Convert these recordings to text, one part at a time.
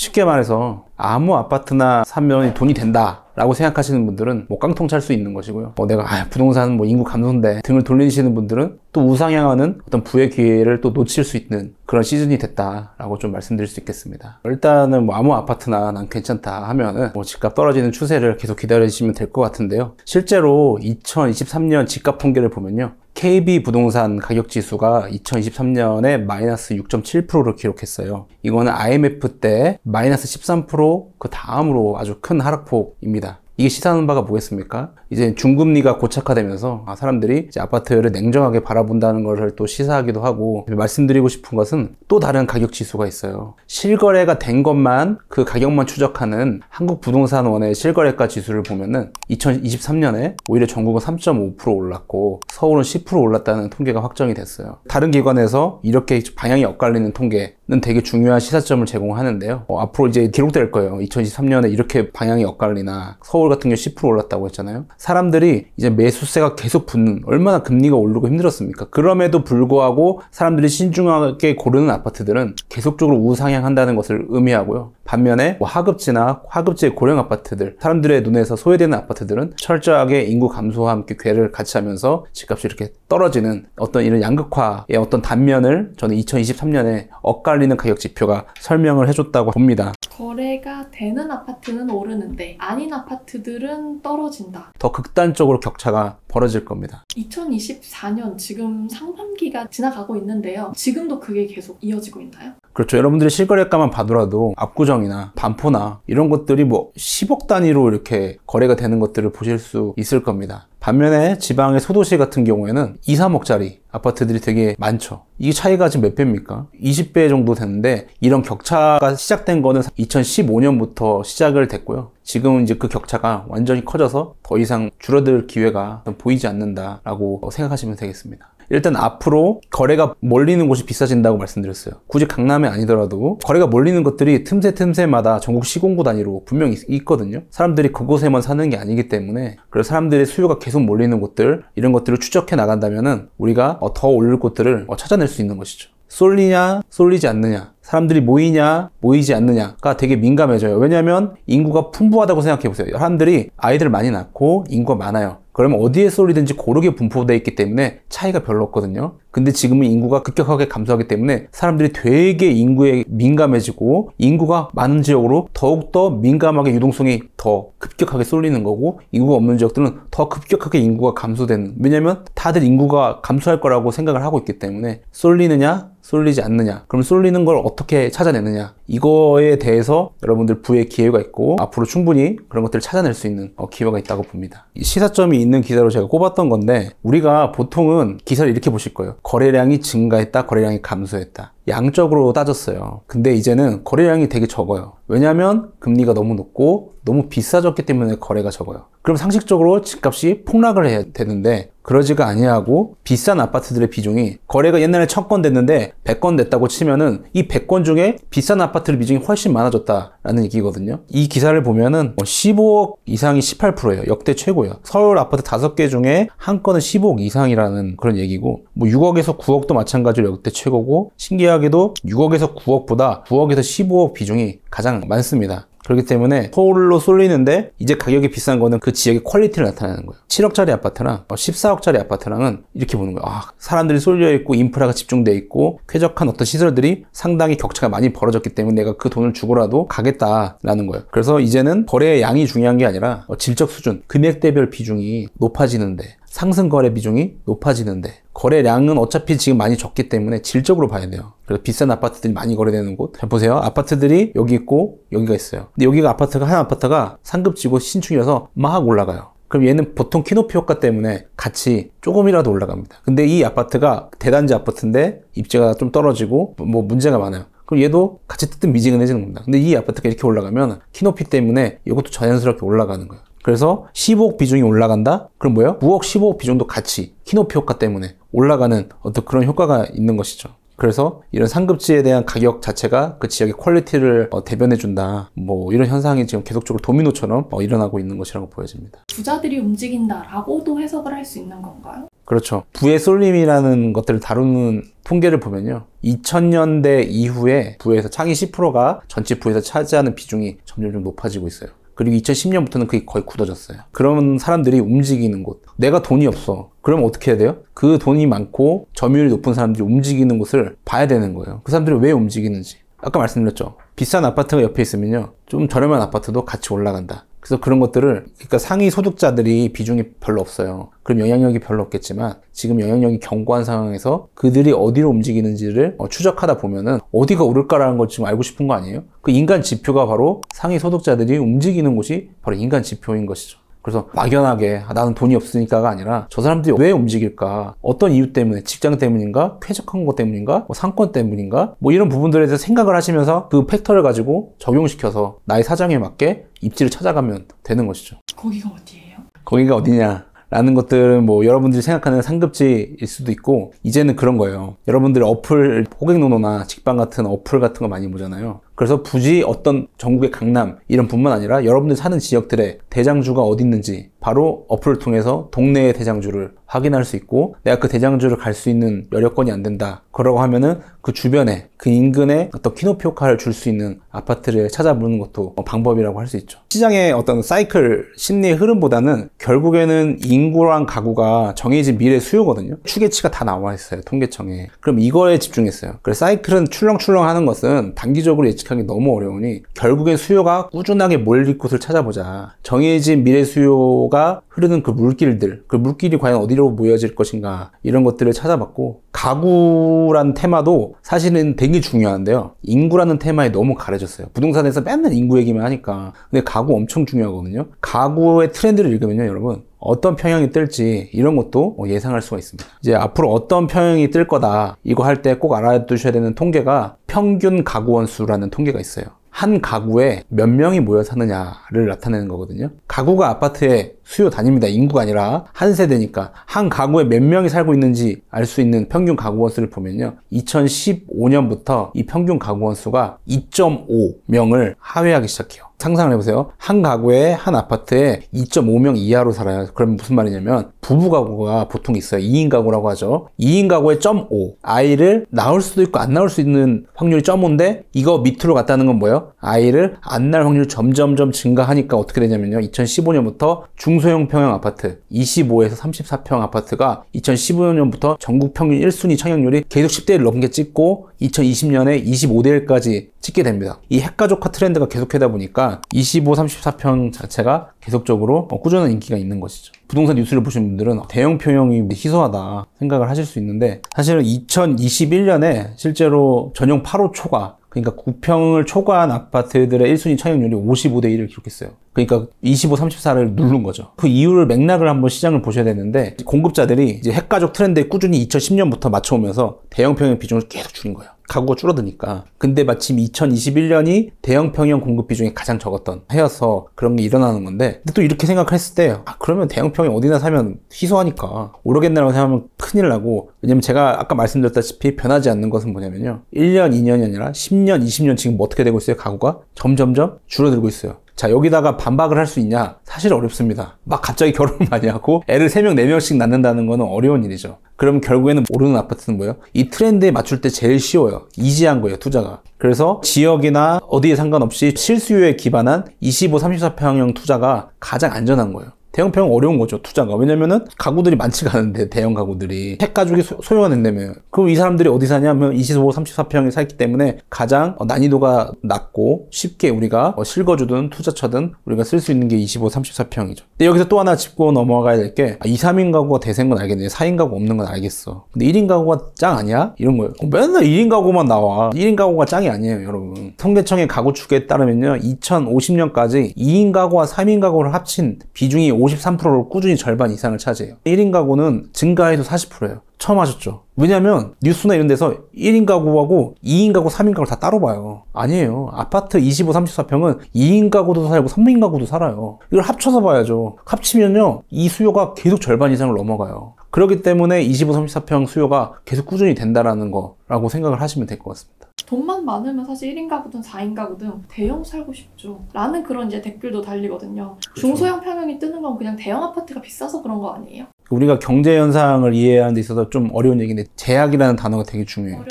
쉽게 말해서 아무 아파트나 사면 돈이 된다 라고 생각하시는 분들은 뭐 깡통 찰 수 있는 것이고요. 내가 부동산 뭐 인구 감소인데 등을 돌리시는 분들은 또 우상향하는 어떤 부의 기회를 또 놓칠 수 있는 그런 시즌이 됐다라고 좀 말씀드릴 수 있겠습니다. 일단은 뭐 아무 아파트나 난 괜찮다 하면은 뭐 집값 떨어지는 추세를 계속 기다리시면 될 것 같은데요. 실제로 2023년 집값 통계를 보면요. KB 부동산 가격 지수가 2023년에 마이너스 6.7%를 기록했어요. 이거는 IMF 때 마이너스 13%, 그 다음으로 아주 큰 하락폭입니다. 이게 시사하는 바가 뭐겠습니까? 이제 중금리가 고착화되면서 사람들이 이제 아파트를 냉정하게 바라본다는 것을 또 시사하기도 하고, 말씀드리고 싶은 것은 또 다른 가격 지수가 있어요. 실거래가 된 것만, 그 가격만 추적하는 한국부동산원의 실거래가 지수를 보면은 2023년에 오히려 전국은 3.5% 올랐고 서울은 10% 올랐다는 통계가 확정이 됐어요. 다른 기관에서 이렇게 방향이 엇갈리는 통계는 되게 중요한 시사점을 제공하는데요. 앞으로 이제 기록될 거예요. 2023년에 이렇게 방향이 엇갈리나, 서울 같은 경우 10% 올랐다고 했잖아요. 사람들이 이제 매수세가 계속 붙는, 얼마나 금리가 오르고 힘들었습니까? 그럼에도 불구하고 사람들이 신중하게 고르는 아파트들은 계속적으로 우상향한다는 것을 의미하고요. 반면에 뭐 하급지나 하급지의 고령 아파트들, 사람들의 눈에서 소외되는 아파트들은 철저하게 인구 감소와 함께 궤를 같이 하면서 집값이 이렇게 떨어지는 어떤 이런 양극화의 어떤 단면을 저는 2023년에 엇갈리는 가격 지표가 설명을 해줬다고 봅니다. 거래가 되는 아파트는 오르는데 아닌 아파트들은 떨어진다. 더 극단적으로 격차가 벌어질 겁니다. 2024년 지금 상반기가 지나가고 있는데요. 지금도 그게 계속 이어지고 있나요? 그렇죠. 여러분들이 실거래가만 봐더라도 압구정이나 반포나 이런 것들이 뭐 10억 단위로 이렇게 거래가 되는 것들을 보실 수 있을 겁니다. 반면에 지방의 소도시 같은 경우에는 2, 3억짜리 아파트들이 되게 많죠. 이게 차이가 지금 몇 배입니까? 20배 정도 되는데, 이런 격차가 시작된 거는 2015년부터 시작을 됐고요. 지금은 이제 그 격차가 완전히 커져서 더 이상 줄어들 기회가 보이지 않는다라고 생각하시면 되겠습니다. 일단 앞으로 거래가 몰리는 곳이 비싸진다고 말씀드렸어요. 굳이 강남이 아니더라도 거래가 몰리는 것들이 틈새마다 전국 시공구 단위로 분명히 있거든요. 사람들이 그곳에만 사는 게 아니기 때문에, 그래서 사람들의 수요가 계속 몰리는 곳들, 이런 것들을 추적해 나간다면은 우리가 더 오를 곳들을 찾아낼 수 있는 것이죠. 쏠리냐 쏠리지 않느냐, 사람들이 모이냐 모이지 않느냐가 되게 민감해져요. 왜냐하면 인구가 풍부하다고 생각해 보세요. 사람들이 아이들 많이 낳고 인구가 많아요. 그러면 어디에 쏠리든지 고르게 분포되어 있기 때문에 차이가 별로 없거든요. 근데 지금은 인구가 급격하게 감소하기 때문에 사람들이 되게 인구에 민감해지고, 인구가 많은 지역으로 더욱더 민감하게 유동성이 더 급격하게 쏠리는 거고, 인구가 없는 지역들은 더 급격하게 인구가 감소되는, 왜냐면 다들 인구가 감소할 거라고 생각을 하고 있기 때문에. 쏠리느냐 쏠리지 않느냐, 그럼 쏠리는 걸 어떻게 찾아내느냐, 이거에 대해서 여러분들 부의 기회가 있고 앞으로 충분히 그런 것들을 찾아낼 수 있는 기회가 있다고 봅니다. 시사점이 있는 기사로 제가 꼽았던 건데, 우리가 보통은 기사를 이렇게 보실 거예요. 거래량이 증가했다, 거래량이 감소했다. 양적으로 따졌어요. 근데 이제는 거래량이 되게 적어요. 왜냐하면 금리가 너무 높고 너무 비싸졌기 때문에 거래가 적어요. 그럼 상식적으로 집값이 폭락을 해야 되는데 그러지가 아니하고, 비싼 아파트들의 비중이, 거래가 옛날에 1000건 됐는데 100건 됐다고 치면은 이 100건 중에 비싼 아파트의 비중이 훨씬 많아졌다라는 얘기거든요. 이 기사를 보면은 15억 이상이 18%예요. 역대 최고예요. 서울 아파트 5개 중에 한 건은 15억 이상이라는 그런 얘기고, 뭐 6억에서 9억도 마찬가지로 역대 최고고, 신기하게도 6억에서 9억보다 9억에서 15억 비중이 가장 많습니다. 그렇기 때문에 서울로 쏠리는데 이제 가격이 비싼 거는 그 지역의 퀄리티를 나타내는 거예요. 7억짜리 아파트랑 14억짜리 아파트랑은 이렇게 보는 거예요. 사람들이 쏠려 있고 인프라가 집중돼 있고 쾌적한 어떤 시설들이 상당히 격차가 많이 벌어졌기 때문에 내가 그 돈을 주고라도 가겠다라는 거예요. 그래서 이제는 거래의 양이 중요한 게 아니라 질적 수준, 금액대별 비중이 높아지는데, 상승 거래 비중이 높아지는데, 거래량은 어차피 지금 많이 적기 때문에 질적으로 봐야 돼요. 그래서 비싼 아파트들이 많이 거래되는 곳, 잘 보세요. 아파트들이 여기 있고 여기가 있어요. 근데 여기가 한 아파트가 상급지고 신축이라서 막 올라가요. 그럼 얘는 보통 키높이 효과 때문에 같이 조금이라도 올라갑니다. 근데 이 아파트가 대단지 아파트인데 입지가 좀 떨어지고 뭐 문제가 많아요. 그럼 얘도 같이 뜨뜻미지근해지는 겁니다. 근데 이 아파트가 이렇게 올라가면 키높이 때문에 이것도 자연스럽게 올라가는 거예요. 그래서 15억 비중이 올라간다? 그럼 뭐예요? 9억, 15억 비중도 같이 키높이 효과 때문에 올라가는 어떤 그런 효과가 있는 것이죠. 그래서 이런 상급지에 대한 가격 자체가 그 지역의 퀄리티를 대변해준다. 뭐 이런 현상이 지금 계속적으로 도미노처럼 일어나고 있는 것이라고 보여집니다. 부자들이 움직인다라고도 해석을 할 수 있는 건가요? 그렇죠. 부의 쏠림이라는 것들을 다루는 통계를 보면요. 2000년대 이후에 부에서 상위 10%가 전체 부에서 차지하는 비중이 점점 좀 높아지고 있어요. 그리고 2010년부터는 그게 거의 굳어졌어요. 그런 사람들이 움직이는 곳. 내가 돈이 없어. 그럼 어떻게 해야 돼요? 그 돈이 많고 점유율이 높은 사람들이 움직이는 곳을 봐야 되는 거예요. 그 사람들이 왜 움직이는지. 아까 말씀드렸죠. 비싼 아파트가 옆에 있으면요. 좀 저렴한 아파트도 같이 올라간다. 그래서 그런 것들을, 그러니까 상위 소득자들이 비중이 별로 없어요. 그럼 영향력이 별로 없겠지만 지금 영향력이 견고한 상황에서 그들이 어디로 움직이는지를 추적하다 보면은 어디가 오를까라는 걸 지금 알고 싶은 거 아니에요? 그 인간 지표가 바로 상위 소득자들이 움직이는 곳이 바로 인간 지표인 것이죠. 그래서 막연하게 나는 돈이 없으니까가 아니라 저 사람들이 왜 움직일까? 어떤 이유 때문에? 직장 때문인가? 쾌적한 것 때문인가? 뭐 상권 때문인가? 뭐 이런 부분들에 대해서 생각을 하시면서 그 팩터를 가지고 적용시켜서 나의 사정에 맞게 입지를 찾아가면 되는 것이죠. 거기가 어디예요? 거기가 어디냐? 라는 것들은 뭐 여러분들이 생각하는 상급지일 수도 있고 이제는 그런 거예요. 여러분들이 어플, 호객노노나 직방 같은 어플 같은 거 많이 보잖아요. 그래서 굳이 어떤 전국의 강남 이런 뿐만 아니라 여러분들 사는 지역들의 대장주가 어디 있는지 바로 어플을 통해서 동네의 대장주를 확인할 수 있고 내가 그 대장주를 갈 수 있는 여력권이 안 된다. 그러고 하면은 그 주변에 그 인근에 어떤 키높이 효과를 줄 수 있는 아파트를 찾아보는 것도 방법이라고 할 수 있죠. 시장의 어떤 사이클 심리의 흐름보다는 결국에는 인구랑 가구가 정해진 미래 수요거든요. 추계치가 다 나와 있어요. 통계청에. 그럼 이거에 집중했어요. 그래서 사이클은 출렁출렁 하는 것은 단기적으로 예측하기 너무 어려우니 결국엔 수요가 꾸준하게 몰릴 곳을 찾아보자. 정해진 미래 수요가 흐르는 그 물길들, 그 물길이 과연 어디로 모여질 것인가 이런 것들을 찾아봤고 가구라는 테마도 사실은 되게 중요한데요. 인구라는 테마에 너무 가려졌어요. 부동산에서 맨날 인구 얘기만 하니까. 근데 가구 엄청 중요하거든요. 가구의 트렌드를 읽으면요, 여러분. 어떤 평형이 뜰지 이런 것도 예상할 수가 있습니다. 이제 앞으로 어떤 평형이 뜰 거다 이거 할 때 꼭 알아두셔야 되는 통계가 평균 가구원 수라는 통계가 있어요. 한 가구에 몇 명이 모여 사느냐를 나타내는 거거든요. 가구가 아파트의 수요 단위입니다. 인구가 아니라 한 세대니까 한 가구에 몇 명이 살고 있는지 알 수 있는 평균 가구원 수를 보면요. 2015년부터 이 평균 가구원 수가 2.5명을 하회하기 시작해요. 상상을 해보세요. 한 가구에 한 아파트에 2.5명 이하로 살아요. 그러면 무슨 말이냐면 부부 가구가 보통 있어요. 2인 가구라고 하죠. 2인 가구에 0.5 아이를 낳을 수도 있고 안 낳을 수 있는 확률이 0.5인데 이거 밑으로 갔다는 건 뭐예요? 아이를 안 낳을 확률이 점점점 증가하니까 어떻게 되냐면요. 2015년부터 중소형 평형 아파트 25에서 34평 아파트가 2015년부터 전국 평균 1순위 청약률이 계속 10대1 넘게 찍고 2020년에 25대1까지 찍게 됩니다. 이 핵가족화 트렌드가 계속하다 보니까 25, 34평 자체가 계속적으로 꾸준한 인기가 있는 것이죠. 부동산 뉴스를 보신 분들은 대형 평형이 희소하다 생각을 하실 수 있는데 사실은 2021년에 실제로 전용 8호 초과 그러니까 9평을 초과한 아파트들의 1순위 청약률이 55대 1을 기록했어요. 그러니까 25, 34를 누른 거죠. 그 이유를 맥락을 한번 시장을 보셔야 되는데 공급자들이 이제 핵가족 트렌드에 꾸준히 2010년부터 맞춰오면서 대형 평형 비중을 계속 줄인 거예요. 가구가 줄어드니까. 근데 마침 2021년이 대형 평형 공급 비중이 가장 적었던 해여서 그런 게 일어나는 건데 근데 또 이렇게 생각했을 때 그러면 대형 평형 어디나 사면 희소하니까 오르겠나라고 생각하면 큰일 나고 왜냐면 제가 아까 말씀드렸다시피 변하지 않는 것은 뭐냐면요. 1년, 2년이 아니라 10년, 20년 지금 어떻게 되고 있어요? 가구가 점점점 줄어들고 있어요. 자, 여기다가 반박을 할 수 있냐? 사실 어렵습니다. 막 갑자기 결혼을 많이 하고 애를 3명, 4명씩 낳는다는 거는 어려운 일이죠. 그럼 결국에는 오르는 아파트는 뭐예요? 이 트렌드에 맞출 때 제일 쉬워요. 이지한 거예요, 투자가. 그래서 지역이나 어디에 상관없이 실수요에 기반한 25, 34평형 투자가 가장 안전한 거예요. 대형 평형 어려운 거죠, 투자가. 왜냐면은 가구들이 많지가 않은데, 대형 가구들이. 핵가족이 소요가 된다며. 그럼 이 사람들이 어디 사냐면 25, 34평에 살기 때문에 가장 난이도가 낮고 쉽게 우리가 실거주든 투자처든 우리가 쓸 수 있는 게 25, 34평이죠. 근데 여기서 또 하나 짚고 넘어가야 될 게 2, 3인 가구가 대세인 건 알겠네. 4인 가구 없는 건 알겠어. 근데 1인 가구가 짱 아니야? 이런 거예요. 맨날 1인 가구만 나와. 1인 가구가 짱이 아니에요, 여러분. 통계청의 가구 추계에 따르면요. 2050년까지 2인 가구와 3인 가구를 합친 비중이 53%로 꾸준히 절반 이상을 차지해요. 1인 가구는 증가해도 40%예요. 처음 하셨죠? 왜냐면 뉴스나 이런 데서 1인 가구하고 2인 가구, 3인 가구를 다 따로 봐요. 아니에요. 아파트 25, 34평은 2인 가구도 살고 3인 가구도 살아요. 이걸 합쳐서 봐야죠. 합치면요. 이 수요가 계속 절반 이상을 넘어가요. 그렇기 때문에 25, 34평 수요가 계속 꾸준히 된다라는 거라고 생각을 하시면 될 것 같습니다. 돈만 많으면 사실 1인 가구든 4인 가구든 대형 살고 싶죠 라는 그런 이제 댓글도 달리거든요. 그렇죠. 중소형 평형이 뜨는 건 그냥 대형 아파트가 비싸서 그런 거 아니에요? 우리가 경제 현상을 이해하는 데 있어서 좀 어려운 얘기인데 제약이라는 단어가 되게 중요해요.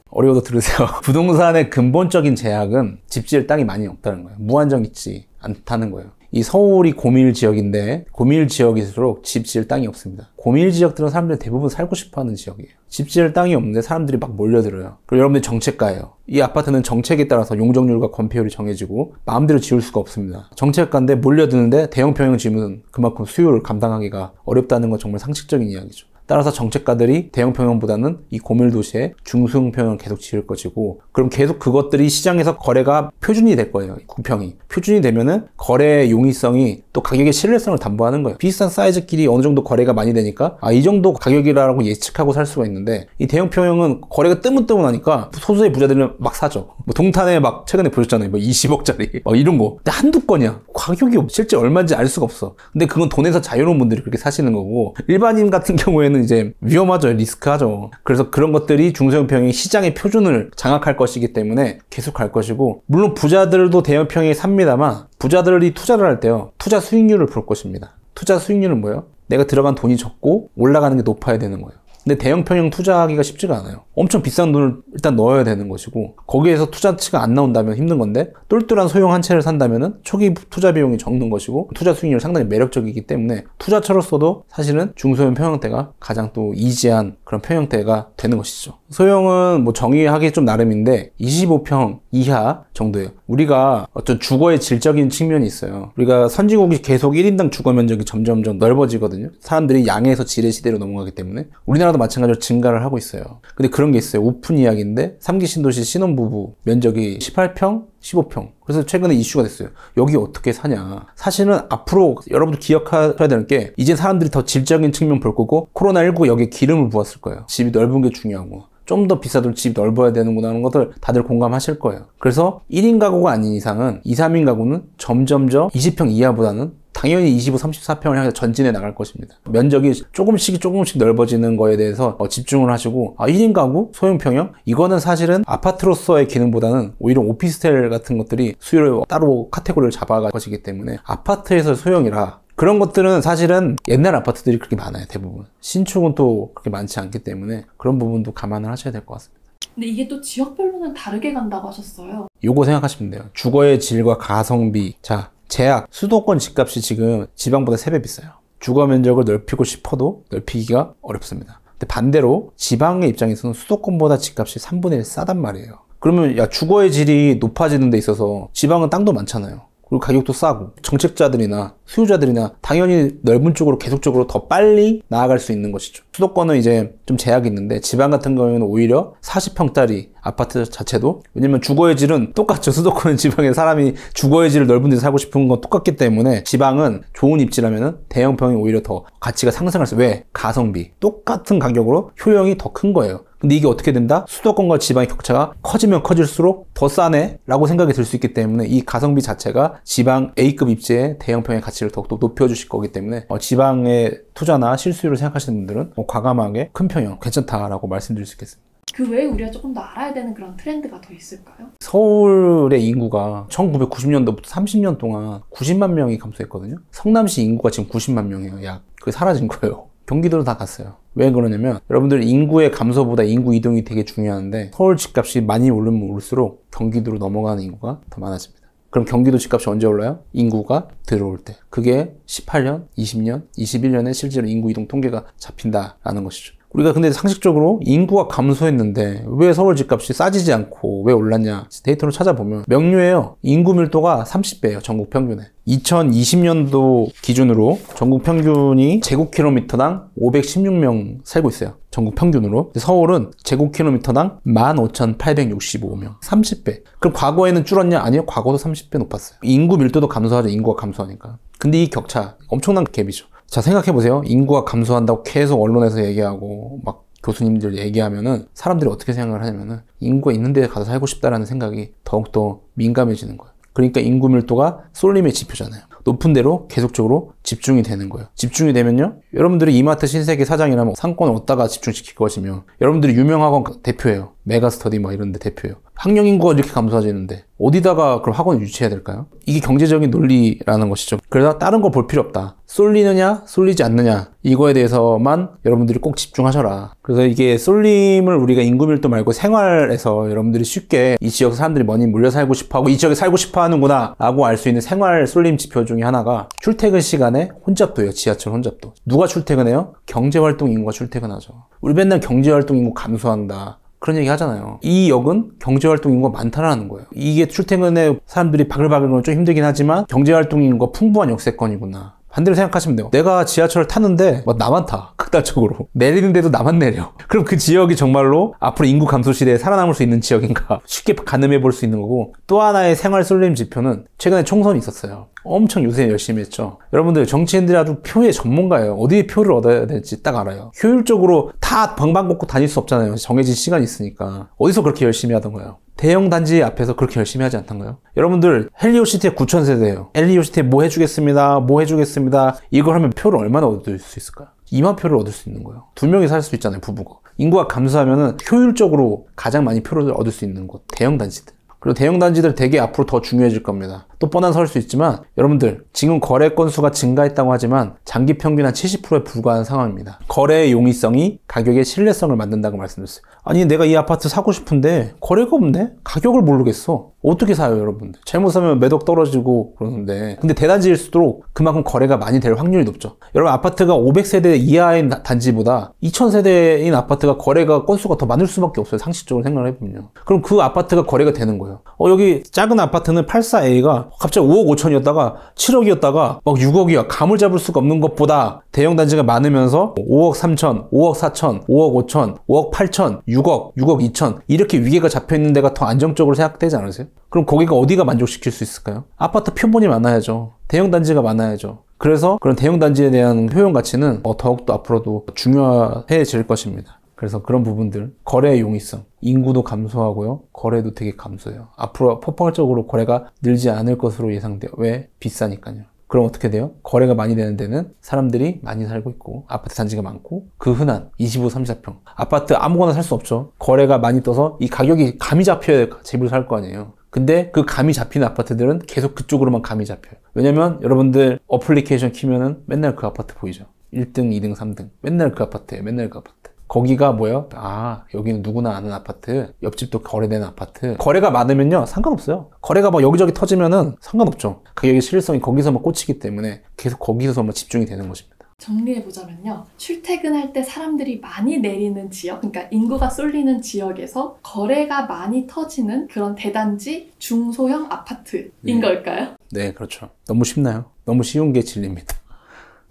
어려워도 들으세요. 부동산의 근본적인 제약은 집 지을 땅이 많이 없다는 거예요. 무한정 있지 않다는 거예요. 이 서울이 고밀 지역인데 고밀 지역일수록 집 지을 땅이 없습니다. 고밀 지역들은 사람들이 대부분 살고 싶어하는 지역이에요. 집 지을 땅이 없는데 사람들이 막 몰려들어요. 그리고 여러분들 정책가예요. 이 아파트는 정책에 따라서 용적률과 건폐율이 정해지고 마음대로 지을 수가 없습니다. 정책가인데 몰려드는데 대형 평형 지으면 그만큼 수요를 감당하기가 어렵다는 건 정말 상식적인 이야기죠. 따라서 정책가들이 대형 평형보다는 이 고밀 도시에 중소형 평형을 계속 지을 것이고, 그럼 계속 그것들이 시장에서 거래가 표준이 될 거예요. 구평이 표준이 되면은 거래의 용이성이 또 가격의 신뢰성을 담보하는 거예요. 비슷한 사이즈끼리 어느 정도 거래가 많이 되니까 이 정도 가격이라고 예측하고 살 수가 있는데, 이 대형 평형은 거래가 뜨문뜨문하니까 소수의 부자들은 막 사죠. 뭐 동탄에 막 최근에 보셨잖아요. 뭐 20억짜리 막 이런 거. 근데 한두 건이야. 가격이 실제 얼마인지 알 수가 없어. 근데 그건 돈에서 자유로운 분들이 그렇게 사시는 거고, 일반인 같은 경우에는 이제 위험하죠. 리스크하죠. 그래서 그런 것들이 중소형 평형이 시장의 표준을 장악할 것이기 때문에 계속 갈 것이고, 물론 부자들도 대형 평형이 삽니다만 부자들이 투자를 할 때요, 투자 수익률을 볼 것입니다. 투자 수익률은 뭐예요? 내가 들어간 돈이 적고 올라가는 게 높아야 되는 거예요. 근데 대형 평형 투자하기가 쉽지가 않아요. 엄청 비싼 돈을 일단 넣어야 되는 것이고, 거기에서 투자치가 안 나온다면 힘든 건데, 똘똘한 소형 한 채를 산다면은 초기 투자 비용이 적는 것이고 투자 수익률이 상당히 매력적이기 때문에 투자처로서도 사실은 중소형 평형대가 가장 또 이지한 그런 평형대가 되는 것이죠. 소형은 뭐 정의하기 좀 나름인데 25평 이하 정도예요. 우리가 어떤 주거의 질적인 측면이 있어요. 우리가 선진국이 계속 1인당 주거 면적이 점점점 넓어지거든요. 사람들이 양에서 질의 시대로 넘어가기 때문에 우리나라도 마찬가지로 증가를 하고 있어요. 근데 그런 게 있어요. 오픈 이야기인데 3기 신도시 신혼부부 면적이 18평, 15평. 그래서 최근에 이슈가 됐어요. 여기 어떻게 사냐. 사실은 앞으로 여러분들 기억하셔야 되는 게, 이제 사람들이 더 질적인 측면 볼 거고, 코로나19 여기에 기름을 부었을 거예요. 집이 넓은 게 중요하고, 좀 더 비싸도 집 넓어야 되는구나 하는 것들 다들 공감하실 거예요. 그래서 1인 가구가 아닌 이상은 2, 3인 가구는 점점점 20평 이하보다는 당연히 25, 34평을 향해서 전진해 나갈 것입니다. 면적이 조금씩 넓어지는 거에 대해서 집중을 하시고, 1인 가구, 소형 평형, 이거는 사실은 아파트로서의 기능보다는 오히려 오피스텔 같은 것들이 수요를 따로 카테고리를 잡아갈 것이기 때문에 아파트에서 소형이라, 그런 것들은 사실은 옛날 아파트들이 그렇게 많아요. 대부분 신축은 또 그렇게 많지 않기 때문에 그런 부분도 감안을 하셔야 될 것 같습니다. 근데 이게 또 지역별로는 다르게 간다고 하셨어요. 요거 생각하시면 돼요. 주거의 질과 가성비. 자, 제약, 수도권 집값이 지금 지방보다 3배 비싸요. 주거 면적을 넓히고 싶어도 넓히기가 어렵습니다. 근데 반대로 지방의 입장에서는 수도권보다 집값이 3분의 1 싸단 말이에요. 그러면 주거의 질이 높아지는 데 있어서 지방은 땅도 많잖아요. 그리고 가격도 싸고, 정책자들이나 수요자들이나 당연히 넓은 쪽으로 계속적으로 더 빨리 나아갈 수 있는 것이죠. 수도권은 이제 좀 제약이 있는데, 지방 같은 경우에는 오히려 40평짜리 아파트 자체도, 왜냐면 주거의 질은 똑같죠. 수도권 지방에 사람이 주거의 질을 넓은 데서 살고 싶은 건 똑같기 때문에 지방은 좋은 입지라면은 대형평이 오히려 더 가치가 상승할 수. 왜? 가성비. 똑같은 가격으로 효용이 더 큰 거예요. 근데 이게 어떻게 된다? 수도권과 지방의 격차가 커지면 커질수록 더 싸네? 라고 생각이 들 수 있기 때문에, 이 가성비 자체가 지방 A급 입지의 대형평의 가치를 더욱더 높여주실 거기 때문에 지방의 투자나 실수요를 생각하시는 분들은 과감하게 큰 평형 괜찮다라고 말씀드릴 수 있겠습니다. 그 외에 우리가 조금 더 알아야 되는 그런 트렌드가 더 있을까요? 서울의 인구가 1990년도부터 30년 동안 90만 명이 감소했거든요. 성남시 인구가 지금 90만 명이에요. 약. 그게 사라진 거예요. 경기도로 다 갔어요. 왜 그러냐면, 여러분들 인구의 감소보다 인구 이동이 되게 중요한데, 서울 집값이 많이 오르면 오를수록 경기도로 넘어가는 인구가 더 많아집니다. 그럼 경기도 집값이 언제 올라요? 인구가 들어올 때. 그게 18년, 20년, 21년에 실제로 인구 이동 통계가 잡힌다라는 것이죠. 우리가 근데 상식적으로 인구가 감소했는데 왜 서울 집값이 싸지지 않고 왜 올랐냐, 데이터를 찾아보면 명료해요. 인구 밀도가 30배예요. 전국 평균에. 2020년도 기준으로 전국 평균이 제곱킬로미터당 516명 살고 있어요. 전국 평균으로. 서울은 제곱킬로미터당 15,865명. 30배. 그럼 과거에는 줄었냐? 아니요. 과거도 30배 높았어요. 인구 밀도도 감소하죠. 인구가 감소하니까. 근데 이 격차 엄청난 갭이죠. 자, 생각해보세요. 인구가 감소한다고 계속 언론에서 얘기하고 막 교수님들 얘기하면은 사람들이 어떻게 생각을 하냐면은 인구가 있는 데 가서 살고 싶다라는 생각이 더욱더 민감해지는 거예요. 그러니까 인구 밀도가 쏠림의 지표잖아요. 높은 데로 계속적으로 집중이 되는 거예요. 집중이 되면요, 여러분들이 이마트 신세계 사장이라면 상권을 어디다가 집중시킬 것이며, 여러분들이 유명학원 대표예요. 메가스터디 뭐 이런 데 대표예요. 학령 인구가 이렇게 감소해지는데 어디다가 그럼 학원을 유치해야 될까요? 이게 경제적인 논리라는 것이죠. 그래서 다른 거 볼 필요 없다. 쏠리느냐 쏠리지 않느냐, 이거에 대해서만 여러분들이 꼭 집중하셔라. 그래서 이게 쏠림을 우리가 인구 밀도 말고 생활에서 여러분들이 쉽게 이 지역 사람들이 많이 몰려 살고 싶어하고 이 지역에 살고 싶어 하는구나 라고 알 수 있는 생활 쏠림 지표 중에 하나가 출퇴근 시간에 혼잡도예요. 지하철 혼잡도. 누가 출퇴근해요? 경제활동 인구가 출퇴근하죠. 우리 맨날 경제활동 인구 감소한다 그런 얘기 하잖아요. 이 역은 경제활동 인구가 많다라는 거예요. 이게 출퇴근에 사람들이 바글바글 거는 좀 힘들긴 하지만 경제활동 인구가 풍부한 역세권이구나. 반대로 생각하시면 돼요. 내가 지하철을 타는데 나만 타. 극단적으로. 내리는데도 나만 내려. 그럼 그 지역이 정말로 앞으로 인구 감소 시대에 살아남을 수 있는 지역인가 쉽게 가늠해 볼 수 있는 거고, 또 하나의 생활 쏠림 지표는 최근에 총선이 있었어요. 엄청 요새 열심히 했죠. 여러분들 정치인들이 아주 표의 전문가예요. 어디에 표를 얻어야 될지 딱 알아요. 효율적으로 다 방방곡곡 다닐 수 없잖아요. 정해진 시간이 있으니까. 어디서 그렇게 열심히 하던 거예요? 대형 단지 앞에서 그렇게 열심히 하지 않던가요? 여러분들 헬리오시티의 9,000세대예요. 헬리오시티에 뭐 해주겠습니다. 뭐 해주겠습니다. 이걸 하면 표를 얼마나 얻을 수 있을까요? 2만 표를 얻을 수 있는 거예요. 2명이 살 수 있잖아요, 부부가. 인구가 감소하면은 효율적으로 가장 많이 표를 얻을 수 있는 곳, 대형 단지들. 그리고 대형 단지들 되게 앞으로 더 중요해질 겁니다. 또 뻔한 설 수 있지만 여러분들 지금 거래 건수가 증가했다고 하지만 장기 평균 한 70%에 불과한 상황입니다. 거래의 용이성이 가격의 신뢰성을 만든다고 말씀드렸어요. 아니 내가 이 아파트 사고 싶은데 거래가 없네? 가격을 모르겠어. 어떻게 사요 여러분들? 잘못 사면 매덕 떨어지고 그러는데, 근데 대단지일수록 그만큼 거래가 많이 될 확률이 높죠. 여러분 아파트가 500세대 이하인 단지보다 2000세대인 아파트가 거래가 건수가 더 많을 수밖에 없어요. 상식적으로 생각을 해보면요. 그럼 그 아파트가 거래가 되는 거예요. 여기 작은 아파트는 84A가 갑자기 5억 5천이었다가 7억이었다가 막 6억이야. 감을 잡을 수가 없는 것보다 대형 단지가 많으면서 5억 3천, 5억 4천, 5억 5천, 5억 8천, 6억, 6억 2천 이렇게 위계가 잡혀있는 데가 더 안정적으로 생각되지 않으세요? 그럼 거기가 어디가 만족시킬 수 있을까요? 아파트 표본이 많아야죠. 대형 단지가 많아야죠. 그래서 그런 대형 단지에 대한 효용 가치는 더욱더 앞으로도 중요해질 것입니다. 그래서 그런 부분들, 거래의 용이성, 인구도 감소하고요, 거래도 되게 감소해요. 앞으로 폭발적으로 거래가 늘지 않을 것으로 예상돼요. 왜? 비싸니까요. 그럼 어떻게 돼요? 거래가 많이 되는 데는 사람들이 많이 살고 있고 아파트 단지가 많고 그 흔한 25, 34평 아파트 아무거나 살 수 없죠. 거래가 많이 떠서 이 가격이 감이 잡혀야 집을 살 거 아니에요. 근데 그 감이 잡히는 아파트들은 계속 그쪽으로만 감이 잡혀요. 왜냐면 여러분들 어플리케이션 키면은 맨날 그 아파트 보이죠. 1등, 2등, 3등 맨날 그 아파트예요. 맨날 그 아파트. 거기가 뭐예요? 아, 여기는 누구나 아는 아파트, 옆집도 거래되는 아파트. 거래가 많으면요 상관없어요. 거래가 막 여기저기 터지면은 상관없죠. 가격의 실효성이 거기서만 꽂히기 때문에 계속 거기서만 집중이 되는 것입니다. 정리해보자면요, 출퇴근할 때 사람들이 많이 내리는 지역, 그러니까 인구가 쏠리는 지역에서 거래가 많이 터지는 그런 대단지 중소형 아파트인 걸까요? 네, 그렇죠. 너무 쉽나요? 너무 쉬운 게 진리입니다.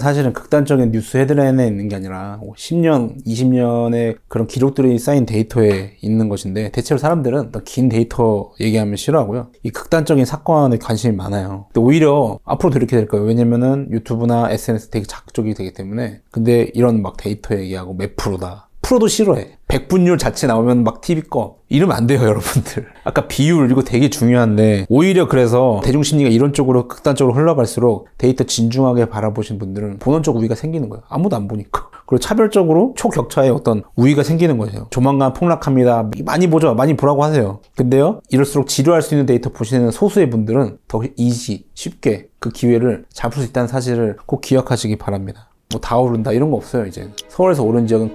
사실은 극단적인 뉴스 헤드라인에 있는 게 아니라 10년, 20년의 그런 기록들이 쌓인 데이터에 있는 것인데, 대체로 사람들은 긴 데이터 얘기하면 싫어하고요. 이 극단적인 사건에 관심이 많아요. 근데 오히려 앞으로도 이렇게 될 거예요. 왜냐면은 유튜브나 SNS 되게 자극적이 되기 때문에. 근데 이런 막 데이터 얘기하고 몇 프로다. 프로도 싫어해. 백분율 자체 나오면 막 TV 꺼. 이러면 안 돼요, 여러분들. 아까 비율, 이거 되게 중요한데, 오히려 그래서 대중심리가 이런 쪽으로 극단적으로 흘러갈수록 데이터 진중하게 바라보신 분들은 본원적 우위가 생기는 거예요. 아무도 안 보니까. 그리고 차별적으로 초격차의 어떤 우위가 생기는 거예요. 조만간 폭락합니다. 많이 보죠. 많이 보라고 하세요. 근데요, 이럴수록 지루할 수 있는 데이터 보시는 소수의 분들은 더 쉽게 그 기회를 잡을 수 있다는 사실을 꼭 기억하시기 바랍니다. 뭐 다 오른다 이런 거 없어요, 이제. 서울에서 오른 지역은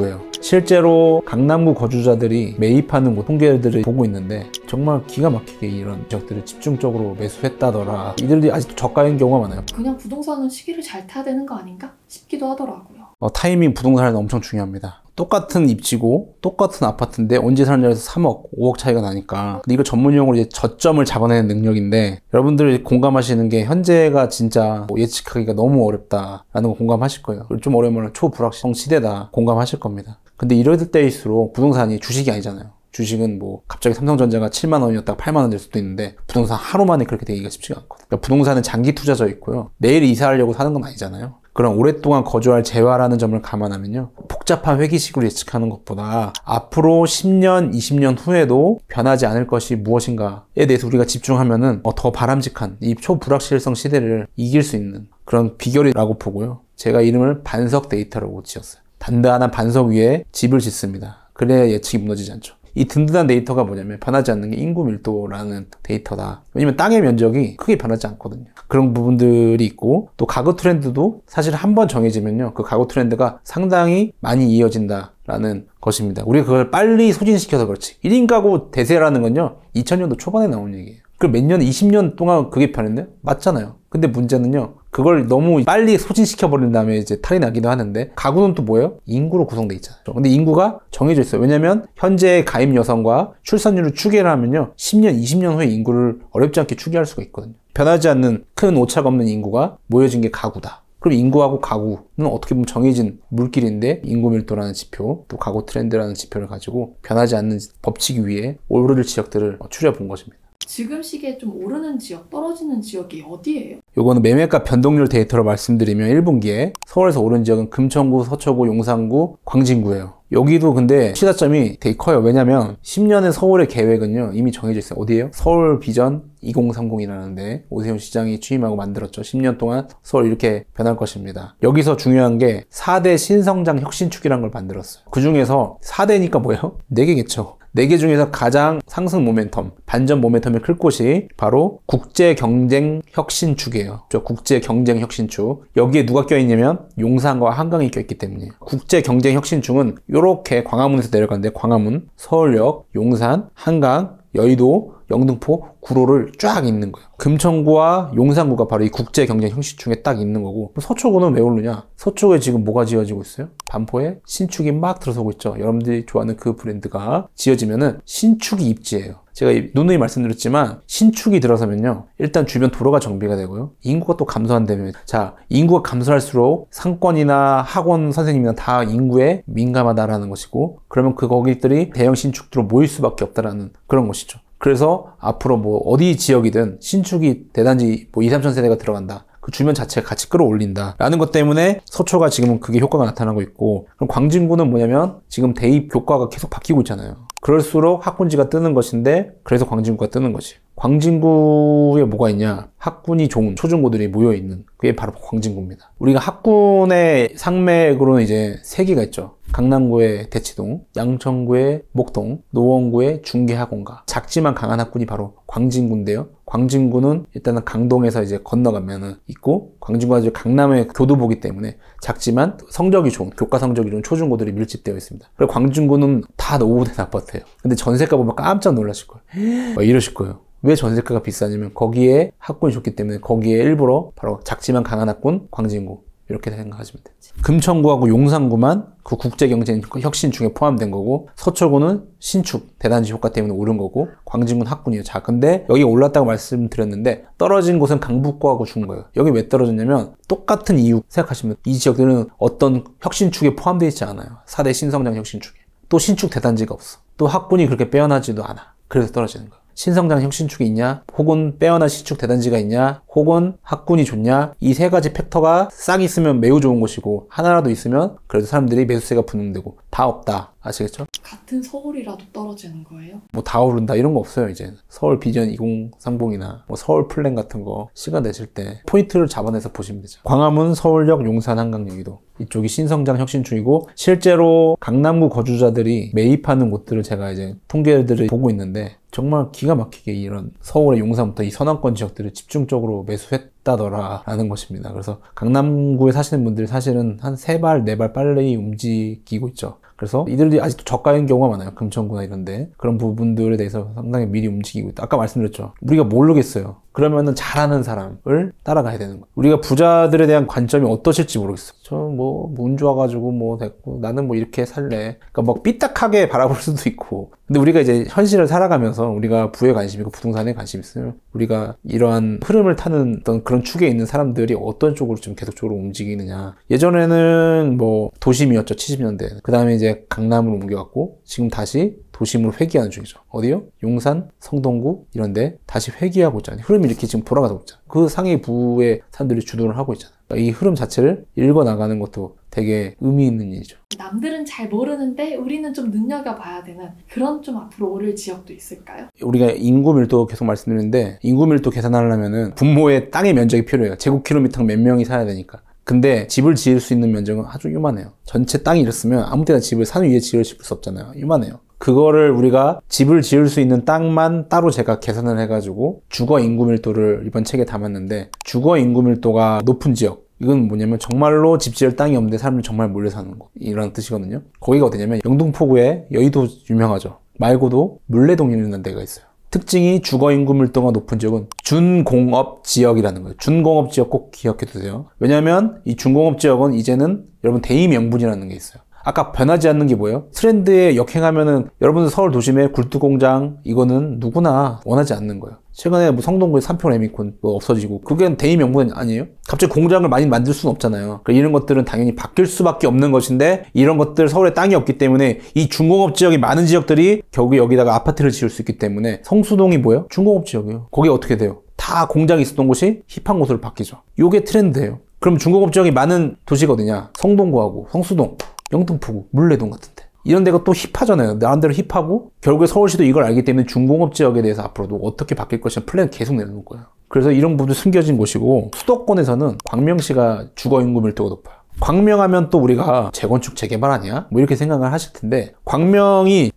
예요. 실제로 강남구 거주자들이 매입하는 곳 통계들을 보고 있는데 정말 기가 막히게 이런 지역들을 집중적으로 매수했다더라. 이들이 아직도 저가인 경우가 많아요. 그냥 부동산은 시기를 잘 타야 되는 거 아닌가 싶기도 하더라고요. 타이밍 부동산은 엄청 중요합니다. 똑같은 입지고 똑같은 아파트인데 언제 사느냐에서 3억, 5억 차이가 나니까. 근데 이거 전문용어로 이제 저점을 잡아내는 능력인데, 여러분들이 공감하시는 게 현재가 진짜 예측하기가 너무 어렵다라는 거 공감하실 거예요. 좀 어려우면 초불확실성 시대다 공감하실 겁니다. 근데 이럴 때일수록 부동산이 주식이 아니잖아요. 주식은 뭐 갑자기 삼성전자가 7만 원이었다가 8만 원 될 수도 있는데 부동산 하루 만에 그렇게 되기가 쉽지가 않거든요. 그러니까 부동산은 장기 투자져 있고요. 내일 이사하려고 사는 건 아니잖아요. 그런 오랫동안 거주할 재화라는 점을 감안하면요, 복잡한 회기식으로 예측하는 것보다 앞으로 10년, 20년 후에도 변하지 않을 것이 무엇인가에 대해서 우리가 집중하면은 더 바람직한 이 초불확실성 시대를 이길 수 있는 그런 비결이라고 보고요. 제가 이름을 반석 데이터라고 지었어요. 단단한 반석 위에 집을 짓습니다. 그래야 예측이 무너지지 않죠. 이 든든한 데이터가 뭐냐면 변하지 않는 게 인구 밀도라는 데이터다. 왜냐면 땅의 면적이 크게 변하지 않거든요. 그런 부분들이 있고, 또 가구 트렌드도 사실 한번 정해지면요, 그 가구 트렌드가 상당히 많이 이어진다라는 것입니다. 우리가 그걸 빨리 소진시켜서 그렇지. 1인 가구 대세라는 건요, 2000년도 초반에 나온 얘기예요. 그럼 몇 년, 20년 동안 그게 변했나요? 맞잖아요. 근데 문제는요, 그걸 너무 빨리 소진시켜버린 다음에 이제 탈이 나기도 하는데, 가구는 또 뭐예요? 인구로 구성돼 있잖아요. 근데 인구가 정해져 있어요. 왜냐면 현재 가입 여성과 출산율을 추계를 하면요, 10년, 20년 후에 인구를 어렵지 않게 추계할 수가 있거든요. 변하지 않는 큰 오차가 없는 인구가 모여진 게 가구다. 그럼 인구하고 가구는 어떻게 보면 정해진 물길인데, 인구 밀도라는 지표, 또 가구 트렌드라는 지표를 가지고 변하지 않는 법칙 위에 오를 지역들을 추려본 것입니다. 지금 시기에 좀 오르는 지역, 떨어지는 지역이 어디예요? 요거는 매매가 변동률 데이터로 말씀드리면 1분기에 서울에서 오른 지역은 금천구, 서초구, 용산구, 광진구예요. 여기도 근데 시사점이 되게 커요. 왜냐면 10년의 서울의 계획은요, 이미 정해져 있어요. 어디예요? 서울 비전 2030이라는데 오세훈 시장이 취임하고 만들었죠. 10년 동안 서울 이렇게 변할 것입니다. 여기서 중요한 게 4대 신성장 혁신축이라는 걸 만들었어요. 그 중에서 4대니까 뭐예요? 4개겠죠. 4개 중에서 가장 상승 모멘텀, 반전 모멘텀이 클 곳이 바로 국제경쟁혁신축이에요. 저 국제경쟁혁신축. 여기에 누가 껴있냐면 용산과 한강이 껴있기 때문이에요. 국제경쟁혁신축은 이렇게 광화문에서 내려가는데, 광화문, 서울역, 용산, 한강, 여의도, 영등포, 구로를 쫙 있는 거예요. 금천구와 용산구가 바로 이 국제경쟁혁신축에 딱 있는 거고, 서초구는 왜 오르냐? 서초구에 지금 뭐가 지어지고 있어요? 반포에 신축이 막 들어서고 있죠. 여러분들이 좋아하는 그 브랜드가 지어지면은 신축이 입지예요. 제가 누누이 말씀드렸지만 신축이 들어서면요, 일단 주변 도로가 정비가 되고요, 인구가 또 감소한다면, 자, 인구가 감소할수록 상권이나 학원 선생님이나 다 인구에 민감하다라는 것이고, 그러면 거기들이 대형 신축들로 모일 수밖에 없다라는 그런 것이죠. 그래서 앞으로 뭐 어디 지역이든 신축이 대단지 뭐 2, 3천 세대가 들어간다. 그 주변 자체가 같이 끌어올린다 라는 것 때문에 서초가 지금은 그게 효과가 나타나고 있고, 그럼 광진구는 뭐냐면 지금 대입 교과가 계속 바뀌고 있잖아요. 그럴수록 학군지가 뜨는 것인데, 그래서 광진구가 뜨는 거지. 광진구에 뭐가 있냐? 학군이 좋은 초중고들이 모여있는, 그게 바로 광진구입니다. 우리가 학군의 상맥으로는 이제 3개가 있죠. 강남구의 대치동, 양천구의 목동, 노원구의 중계학원가. 작지만 강한 학군이 바로 광진구인데요. 광진구는 일단은 강동에서 이제 건너가면은 있고, 광진구가 이제 강남의 교두보기 때문에 작지만 성적이 좋은, 교과 성적이 좋은 초중고들이 밀집되어 있습니다. 그리고 광진구는 다 노후된 아파트예요. 근데 전세가 보면 깜짝 놀라실 거예요. 이러실 거예요. 왜 전세가가 비싸냐면 거기에 학군이 좋기 때문에 거기에 일부러 바로 작지만 강한 학군, 광진구, 이렇게 생각하시면 돼요. 금천구하고 용산구만 그 국제경쟁 혁신축에 포함된 거고, 서초구는 신축 대단지 효과 때문에 오른 거고, 광진구는 학군이에요. 자, 근데 여기 올랐다고 말씀드렸는데 떨어진 곳은 강북구하고 준 거예요. 여기 왜 떨어졌냐면 똑같은 이유 생각하시면, 이 지역들은 어떤 혁신축에 포함되어 있지 않아요. 4대 신성장 혁신축에. 또 신축 대단지가 없어. 또 학군이 그렇게 빼어나지도 않아. 그래서 떨어지는 거예요. 신성장 혁신축이 있냐, 혹은 빼어난 신축 대단지가 있냐, 혹은 학군이 좋냐, 이 3가지 팩터가 싹 있으면 매우 좋은 것이고, 하나라도 있으면 그래도 사람들이 매수세가 분능되고, 다 없다. 아시겠죠? 같은 서울이라도 떨어지는 거예요? 뭐 다 오른다 이런 거 없어요. 이제 서울 비전 2030이나 뭐 서울 플랜 같은 거 시간 내실 때 포인트를 잡아내서 보시면 되죠. 광화문, 서울역, 용산, 한강, 여의도, 이쪽이 신성장 혁신축이고, 실제로 강남구 거주자들이 매입하는 곳들을 제가 이제 통계들을 보고 있는데, 정말 기가 막히게 이런 서울의 용산부터 이 서남권 지역들을 집중적으로 매수했다더라 라는 것입니다. 그래서 강남구에 사시는 분들이 사실은 한 3발, 4발 빨리 움직이고 있죠. 그래서 이들이 아직도 저가인 경우가 많아요. 금천구나 이런데. 그런 부분들에 대해서 상당히 미리 움직이고 있다. 아까 말씀드렸죠. 우리가 모르겠어요. 그러면은 잘하는 사람을 따라가야 되는 거예요. 우리가 부자들에 대한 관점이 어떠실지 모르겠어요. 저 뭐 운 좋아가지고 뭐 됐고, 나는 뭐 이렇게 살래. 그러니까 뭐 삐딱하게 바라볼 수도 있고. 근데 우리가 이제 현실을 살아가면서 우리가 부에 관심 있고 부동산에 관심 있으면, 우리가 이러한 흐름을 타는 어떤 그런 축에 있는 사람들이 어떤 쪽으로 좀 계속적으로 움직이느냐. 예전에는 뭐 도심이었죠. 70년대. 그 다음에 이제 강남으로 옮겨갔고, 지금 다시 도심으로 회귀하는 중이죠. 어디요? 용산, 성동구 이런데 다시 회귀하고 있잖아요. 흐름이 이렇게 지금 돌아가고 있잖아요. 그 상위 부의 사람들이 주도를 하고 있잖아요. 그러니까 이 흐름 자체를 읽어나가는 것도 되게 의미 있는 일이죠. 남들은 잘 모르는데 우리는 좀 눈여겨봐야 되는 그런 좀 앞으로 오를 지역도 있을까요? 우리가 인구 밀도 계속 말씀드리는데 인구 밀도 계산하려면은 분모의 땅의 면적이 필요해요. 제곱킬로미터 몇 명이 살아야 되니까. 근데 집을 지을 수 있는 면적은 아주 요만해요. 전체 땅이 이랬으면 아무 때나 집을 산 위에 지을 수 없잖아요. 요만해요. 그거를 우리가 집을 지을 수 있는 땅만 따로 제가 계산을 해가지고 주거 인구 밀도를 이번 책에 담았는데 주거 인구 밀도가 높은 지역 이건 뭐냐면 정말로 집 지을 땅이 없는데 사람들이 정말 몰려 사는 곳 이런 뜻이거든요. 거기가 어디냐면 영등포구에 여의도 유명하죠. 말고도 물레동이라는 데가 있어요. 특징이 주거 인구 밀도가 높은 지역은 준공업 지역이라는 거예요. 준공업 지역 꼭 기억해 두세요. 왜냐하면 이 준공업 지역은 이제는 여러분 대의 명분이라는 게 있어요. 아까 변하지 않는 게 뭐예요? 트렌드에 역행하면은 여러분들 서울 도심의 굴뚝공장 이거는 누구나 원하지 않는 거예요. 최근에 뭐 성동구에 삼평 레미콘 뭐 없어지고 그게 대의 명분 아니에요? 갑자기 공장을 많이 만들 수는 없잖아요. 그러니까 이런 것들은 당연히 바뀔 수밖에 없는 것인데 이런 것들 서울에 땅이 없기 때문에 이 중공업 지역이 많은 지역들이 결국에 여기다가 아파트를 지을 수 있기 때문에 성수동이 뭐예요? 중공업 지역이에요. 거기 어떻게 돼요? 다 공장이 있었던 곳이 힙한 곳으로 바뀌죠. 이게 트렌드예요. 그럼 중공업 지역이 많은 도시가 어디냐? 성동구하고 성수동, 영등포구, 물레동 같은데 이런 데가 또 힙하잖아요. 나름대로 힙하고 결국에 서울시도 이걸 알기 때문에 중공업 지역에 대해서 앞으로도 어떻게 바뀔 것이냐 플랜을 계속 내놓을 거예요. 그래서 이런 부분도 숨겨진 곳이고 수도권에서는 광명시가 주거 인구 밀도가 높아요. 광명하면 또 우리가 재건축 재개발 아니야? 뭐 이렇게 생각을 하실 텐데 광명이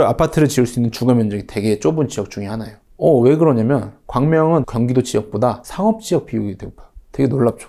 아파트를 지을 수 있는 주거 면적이 되게 좁은 지역 중에 하나예요. 왜 그러냐면 광명은 경기도 지역보다 상업 지역 비율이 되게 높아요. 되게 놀랍죠?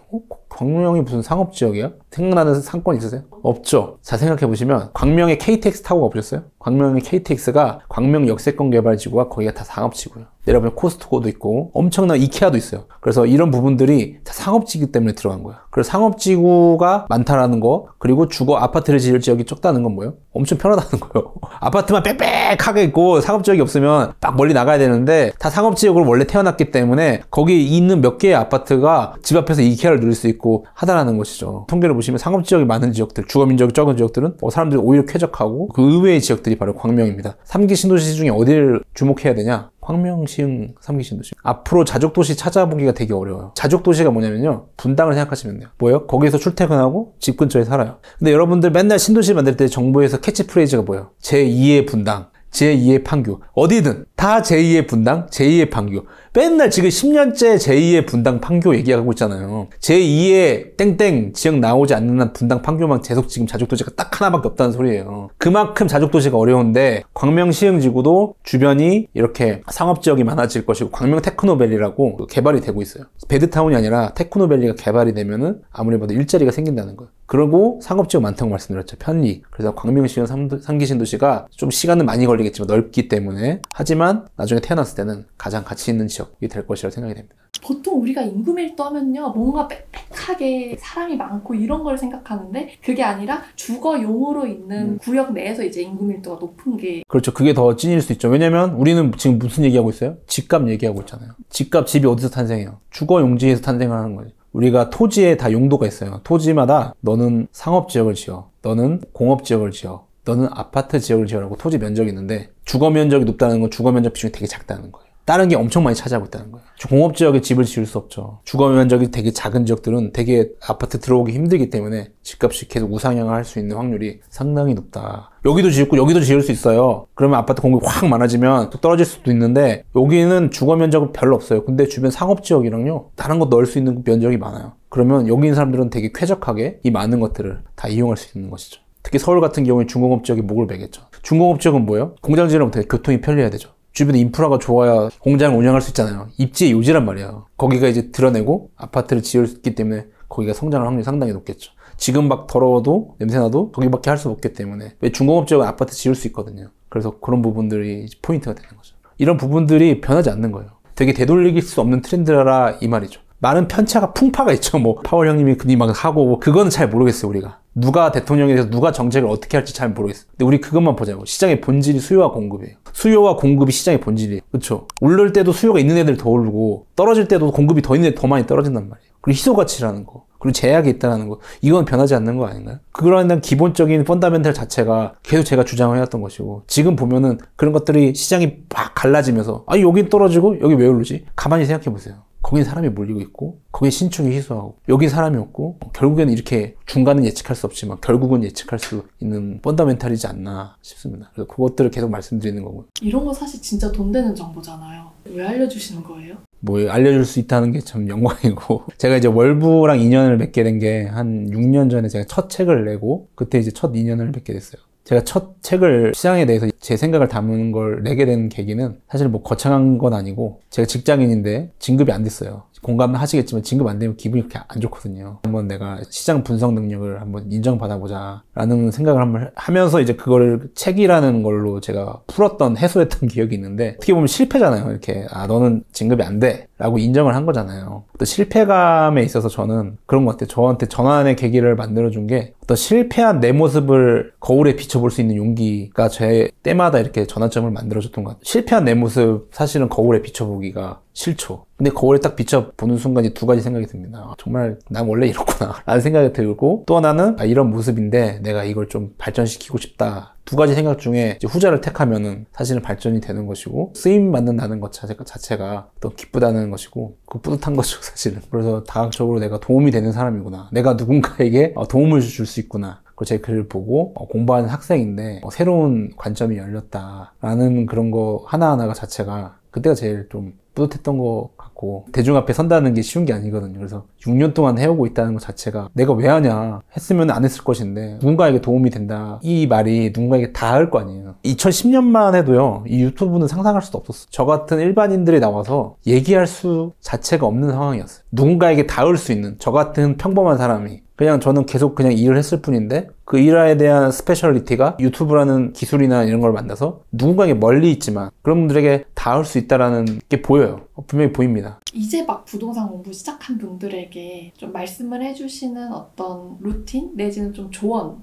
광명이 무슨 상업지역이야? 생각나는 상권 있으세요? 없죠? 자, 생각해보시면 광명에 KTX 타고 가보셨어요? 광명의 KTX가 광명 역세권 개발지구가 거기가 다 상업지구예요. 내려보면 코스트코도 있고 엄청난 이케아도 있어요. 그래서 이런 부분들이 다 상업지구 때문에 들어간 거예요. 그래서 상업지구가 많다라는 거 그리고 주거 아파트를 지을 지역이 적다는 건 뭐예요? 엄청 편하다는 거예요. 아파트만 빽빽하게 있고 상업지역이 없으면 딱 멀리 나가야 되는데 다 상업지역으로 원래 태어났기 때문에 거기 있는 몇 개의 아파트가 집 앞에서 이케아를 누릴 수 있고 하다라는 것이죠. 통계를 보시면 상업지역이 많은 지역들, 주거민족이 적은 지역들은 사람들이 오히려 쾌적하고 그 의외의 지역들이 바로 광명입니다. 3기 신도시 중에 어디를 주목해야 되냐? 광명, 시흥, 3기 신도시. 앞으로 자족도시 찾아보기가 되게 어려워요. 자족도시가 뭐냐면요. 분당을 생각하시면 돼요. 뭐예요? 거기에서 출퇴근하고 집 근처에 살아요. 근데 여러분들 맨날 신도시 만들 때 정부에서 캐치프레이즈가 뭐예요? 제2의 분당, 제2의 판교. 어디든 다 제2의 분당, 제2의 판교. 맨날 지금 10년째 제2의 분당 판교 얘기하고 있잖아요. 제2의 땡땡 지역 나오지 않는 한 분당 판교만 계속 지금 자족도시가 딱 하나밖에 없다는 소리예요. 그만큼 자족도시가 어려운데 광명 시흥지구도 주변이 이렇게 상업지역이 많아질 것이고 광명 테크노밸리라고 개발이 되고 있어요. 배드타운이 아니라 테크노밸리가 개발이 되면은 아무리 봐도 일자리가 생긴다는 거예요. 그리고 상업지역 많다고 말씀드렸죠. 편리. 그래서 광명시흥 3기 신도시가 좀 시간은 많이 걸리겠지만 넓기 때문에 하지만 나중에 태어났을 때는 가장 가치 있는 지역이 될 것이라고 생각이 됩니다. 보통 우리가 인구 밀도 하면요 뭔가 빽빽하게 사람이 많고 이런 걸 생각하는데 그게 아니라 주거용으로 있는 구역 내에서 이제 인구 밀도가 높은 게 그렇죠. 그게 더 찐일 수 있죠. 왜냐면 우리는 지금 무슨 얘기하고 있어요? 집값 얘기하고 있잖아요. 집이 어디서 탄생해요? 주거용지에서 탄생을 하는 거예요. 우리가 토지에 다 용도가 있어요. 토지마다 너는 상업지역을 지어, 너는 공업지역을 지어, 너는 아파트 지역을 지어라고 토지 면적이 있는데 주거 면적이 높다는 건 주거 면적 비중이 되게 작다는 거예요. 다른 게 엄청 많이 차지하고 있다는 거예요. 공업지역에 집을 지을 수 없죠. 주거 면적이 되게 작은 지역들은 되게 아파트 들어오기 힘들기 때문에 집값이 계속 우상향을 할 수 있는 확률이 상당히 높다. 여기도 지었고 여기도 지을 수 있어요. 그러면 아파트 공급이 확 많아지면 또 떨어질 수도 있는데 여기는 주거 면적은 별로 없어요. 근데 주변 상업지역이랑요 다른 거 넣을 수 있는 면적이 많아요. 그러면 여기 있는 사람들은 되게 쾌적하게 이 많은 것들을 다 이용할 수 있는 것이죠. 특히 서울 같은 경우에 중공업 지역이 목을 베겠죠. 중공업 지역은 뭐예요? 공장 지으려면 되게 교통이 편리해야 되죠. 주변에 인프라가 좋아야 공장을 운영할 수 있잖아요. 입지의 요지란 말이에요. 거기가 이제 드러내고 아파트를 지었기 때문에 거기가 성장할 확률이 상당히 높겠죠. 지금 막 더러워도 냄새나도 거기밖에 할 수 없기 때문에 왜 중공업 지역은 아파트 지을 수 있거든요. 그래서 그런 부분들이 포인트가 되는 거죠. 이런 부분들이 변하지 않는 거예요. 되게 되돌릴 수 없는 트렌드라 이 말이죠. 많은 편차가 풍파가 있죠. 뭐 파월 형님이 막 하고 그거는 잘 모르겠어요. 우리가 누가 대통령이 돼서 누가 정책을 어떻게 할지 잘 모르겠어요. 근데 우리 그것만 보자고. 시장의 본질이 수요와 공급이에요. 수요와 공급이 시장의 본질이에요. 그렇죠? 오를 때도 수요가 있는 애들 더 오르고 떨어질 때도 공급이 더 있는 애들 더 많이 떨어진단 말이에요. 그리고 희소가치라는 거. 그리고 제약이 있다는 거. 이건 변하지 않는 거 아닌가요? 그런 기본적인 펀더멘탈 자체가 계속 제가 주장을 해왔던 것이고, 지금 보면은 그런 것들이 시장이 막 갈라지면서, 아, 여긴 떨어지고, 여기 왜 오르지? 가만히 생각해 보세요. 거긴 사람이 몰리고 있고, 거기에 신축이 희소하고, 여긴 사람이 없고, 결국에는 이렇게 중간은 예측할 수 없지만, 결국은 예측할 수 있는 펀더멘탈이지 않나 싶습니다. 그래서 그것들을 계속 말씀드리는 거고요. 이런 거 사실 진짜 돈 되는 정보잖아요. 왜 알려주시는 거예요? 뭐 알려줄 수 있다는 게 참 영광이고 제가 이제 월부랑 인연을 맺게 된 게 한 6년 전에 제가 첫 책을 내고 그때 이제 첫 인연을 맺게 됐어요. 제가 첫 책을 시장에 대해서 제 생각을 담은 걸 내게 된 계기는 사실 뭐 거창한 건 아니고 제가 직장인인데 진급이 안 됐어요. 공감하시겠지만 진급 안 되면 기분이 그렇게 안 좋거든요. 한번 내가 시장 분석 능력을 한번 인정받아보자 라는 생각을 한번 하면서 이제 그거를 책이라는 걸로 제가 풀었던 해소했던 기억이 있는데 어떻게 보면 실패잖아요. 이렇게 아 너는 진급이 안 돼 라고 인정을 한 거잖아요. 또 실패감에 있어서 저는 그런 것 같아요. 저한테 전환의 계기를 만들어준 게 어떤 실패한 내 모습을 거울에 비춰볼 수 있는 용기가 제 때마다 이렇게 전환점을 만들어줬던 것 같아요. 실패한 내 모습 사실은 거울에 비춰보기가 싫죠. 근데 거울에 딱 비춰보는 순간 두 가지 생각이 듭니다. 정말 난 원래 이렇구나 라는 생각이 들고 또 하나는 이런 모습인데 내가 이걸 좀 발전시키고 싶다. 두 가지 생각 중에 이제 후자를 택하면은 사실은 발전이 되는 것이고 쓰임 받는다는 것 자체가 또 기쁘다는 것이고 그 뿌듯한 거죠 사실은. 그래서 다각적으로 내가 도움이 되는 사람이구나. 내가 누군가에게 도움을 줄 수 있구나. 제 글을 보고 공부하는 학생인데 새로운 관점이 열렸다라는 그런 거 하나하나가 자체가 그때가 제일 좀 뿌듯했던 것 같고 대중 앞에 선다는 게 쉬운 게 아니거든요. 그래서 6년 동안 해오고 있다는 것 자체가 내가 왜 하냐 했으면 안 했을 것인데 누군가에게 도움이 된다 이 말이 누군가에게 닿을 거 아니에요. 2010년만 해도요 이 유튜브는 상상할 수도 없었어요. 저 같은 일반인들이 나와서 얘기할 수 자체가 없는 상황이었어요. 누군가에게 닿을 수 있는 저 같은 평범한 사람이 그냥 저는 계속 그냥 일을 했을 뿐인데 그 일에 대한 스페셜리티가 유튜브라는 기술이나 이런 걸 만나서 누군가에게 멀리 있지만 그런 분들에게 닿을 수 있다는 게 보여요. 분명히 보입니다. 이제 막 부동산 공부 시작한 분들에게 좀 말씀을 해주시는 어떤 루틴 내지는 좀 조언이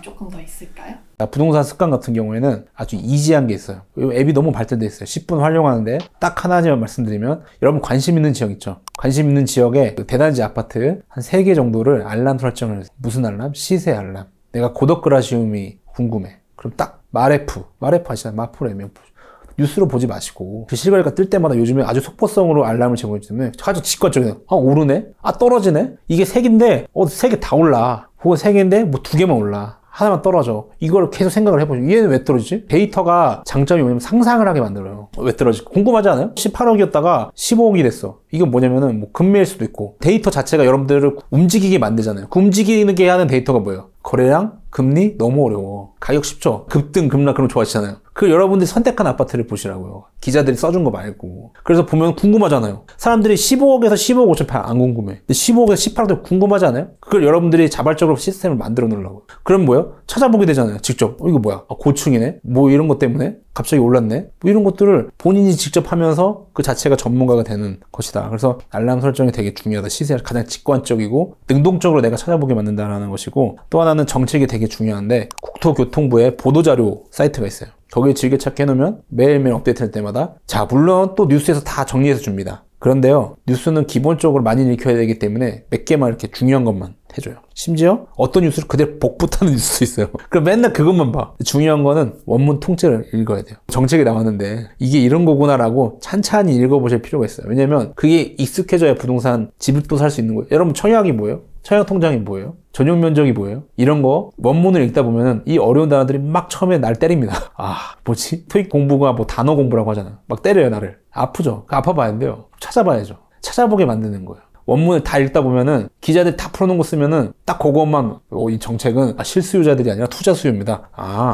조금 더 있을까요? 부동산 습관 같은 경우에는 아주 이지한 게 있어요. 앱이 너무 발달돼 있어요. 10분 활용하는데 딱 하나만 말씀드리면 여러분 관심 있는 지역 있죠? 관심 있는 지역에 대단지 아파트 한 3개 정도를 알람 설정을 해서 무슨 알람? 시세 알람. 내가 고덕글 아쉬움이 궁금해. 그럼 딱 마레프 아시잖아요? 마포 MF. 뉴스로 보지 마시고 그 실거래가 뜰 때마다 요즘에 아주 속보성으로 알람을 제공해주기 때문에 아주 직관적이에요. 오르네? 떨어지네? 이게 3개인데 3개 다 올라. 혹은 3개인데 뭐 2개만 올라. 하나만 떨어져. 이걸 계속 생각을 해보죠. 얘는 왜 떨어지지? 데이터가 장점이 뭐냐면 상상을 하게 만들어요. 왜 떨어지지? 궁금하지 않아요? 18억이었다가 15억이 됐어. 이건 뭐냐면은 뭐 금매일 수도 있고 데이터 자체가 여러분들을 움직이게 만들잖아요. 그 움직이게 하는 데이터가 뭐예요? 거래량? 금리? 너무 어려워. 가격 쉽죠? 급등, 급락 그런 거 좋아하시잖아요. 그 여러분들이 선택한 아파트를 보시라고요. 기자들이 써준 거 말고. 그래서 보면 궁금하잖아요. 사람들이 15억에서 15억 5,800 안 궁금해. 근데 15억에서 18억도 궁금하지 않아요? 그걸 여러분들이 자발적으로 시스템을 만들어 놓으려고. 그럼 뭐예요? 찾아보게 되잖아요. 직접. 이거 뭐야? 고층이네? 뭐 이런 것 때문에 갑자기 올랐네? 뭐 이런 것들을 본인이 직접 하면서 그 자체가 전문가가 되는 것이다. 그래서 알람 설정이 되게 중요하다. 시세가 가장 직관적이고 능동적으로 내가 찾아보게 만든다는 것이고 또 하나는 정책이 되게 중요한데 국토교통부의 보도자료 사이트가 있어요. 거기에 즐겨찾기 해놓으면 매일매일 업데이트할 때마다 물론 또 뉴스에서 다 정리해서 줍니다. 그런데요 뉴스는 기본적으로 많이 읽혀야 되기 때문에 몇 개만 이렇게 중요한 것만 해줘요. 심지어 어떤 뉴스를 그대로 복붙하는 뉴스도 있어요. 그럼 맨날 그것만 봐. 중요한 거는 원문 통째를 읽어야 돼요. 정책이 나왔는데 이게 이런 거구나라고 찬찬히 읽어보실 필요가 있어요. 왜냐면 그게 익숙해져야 부동산 집을 또 살 수 있는 거예요. 여러분 청약이 뭐예요? 청약 통장이 뭐예요? 전용 면적이 뭐예요? 이런 거 원문을 읽다 보면은 이 어려운 단어들이 막 처음에 날 때립니다. 뭐지? 토익 공부가 뭐 단어 공부라고 하잖아. 막 때려요 나를. 아프죠? 아파봐야 돼요. 찾아봐야죠. 찾아보게 만드는 거예요. 원문을 다 읽다 보면은 기자들이 다 풀어놓은 거 쓰면은 딱 그것만 이 정책은 실수요자들이 아니라 투자 수요입니다.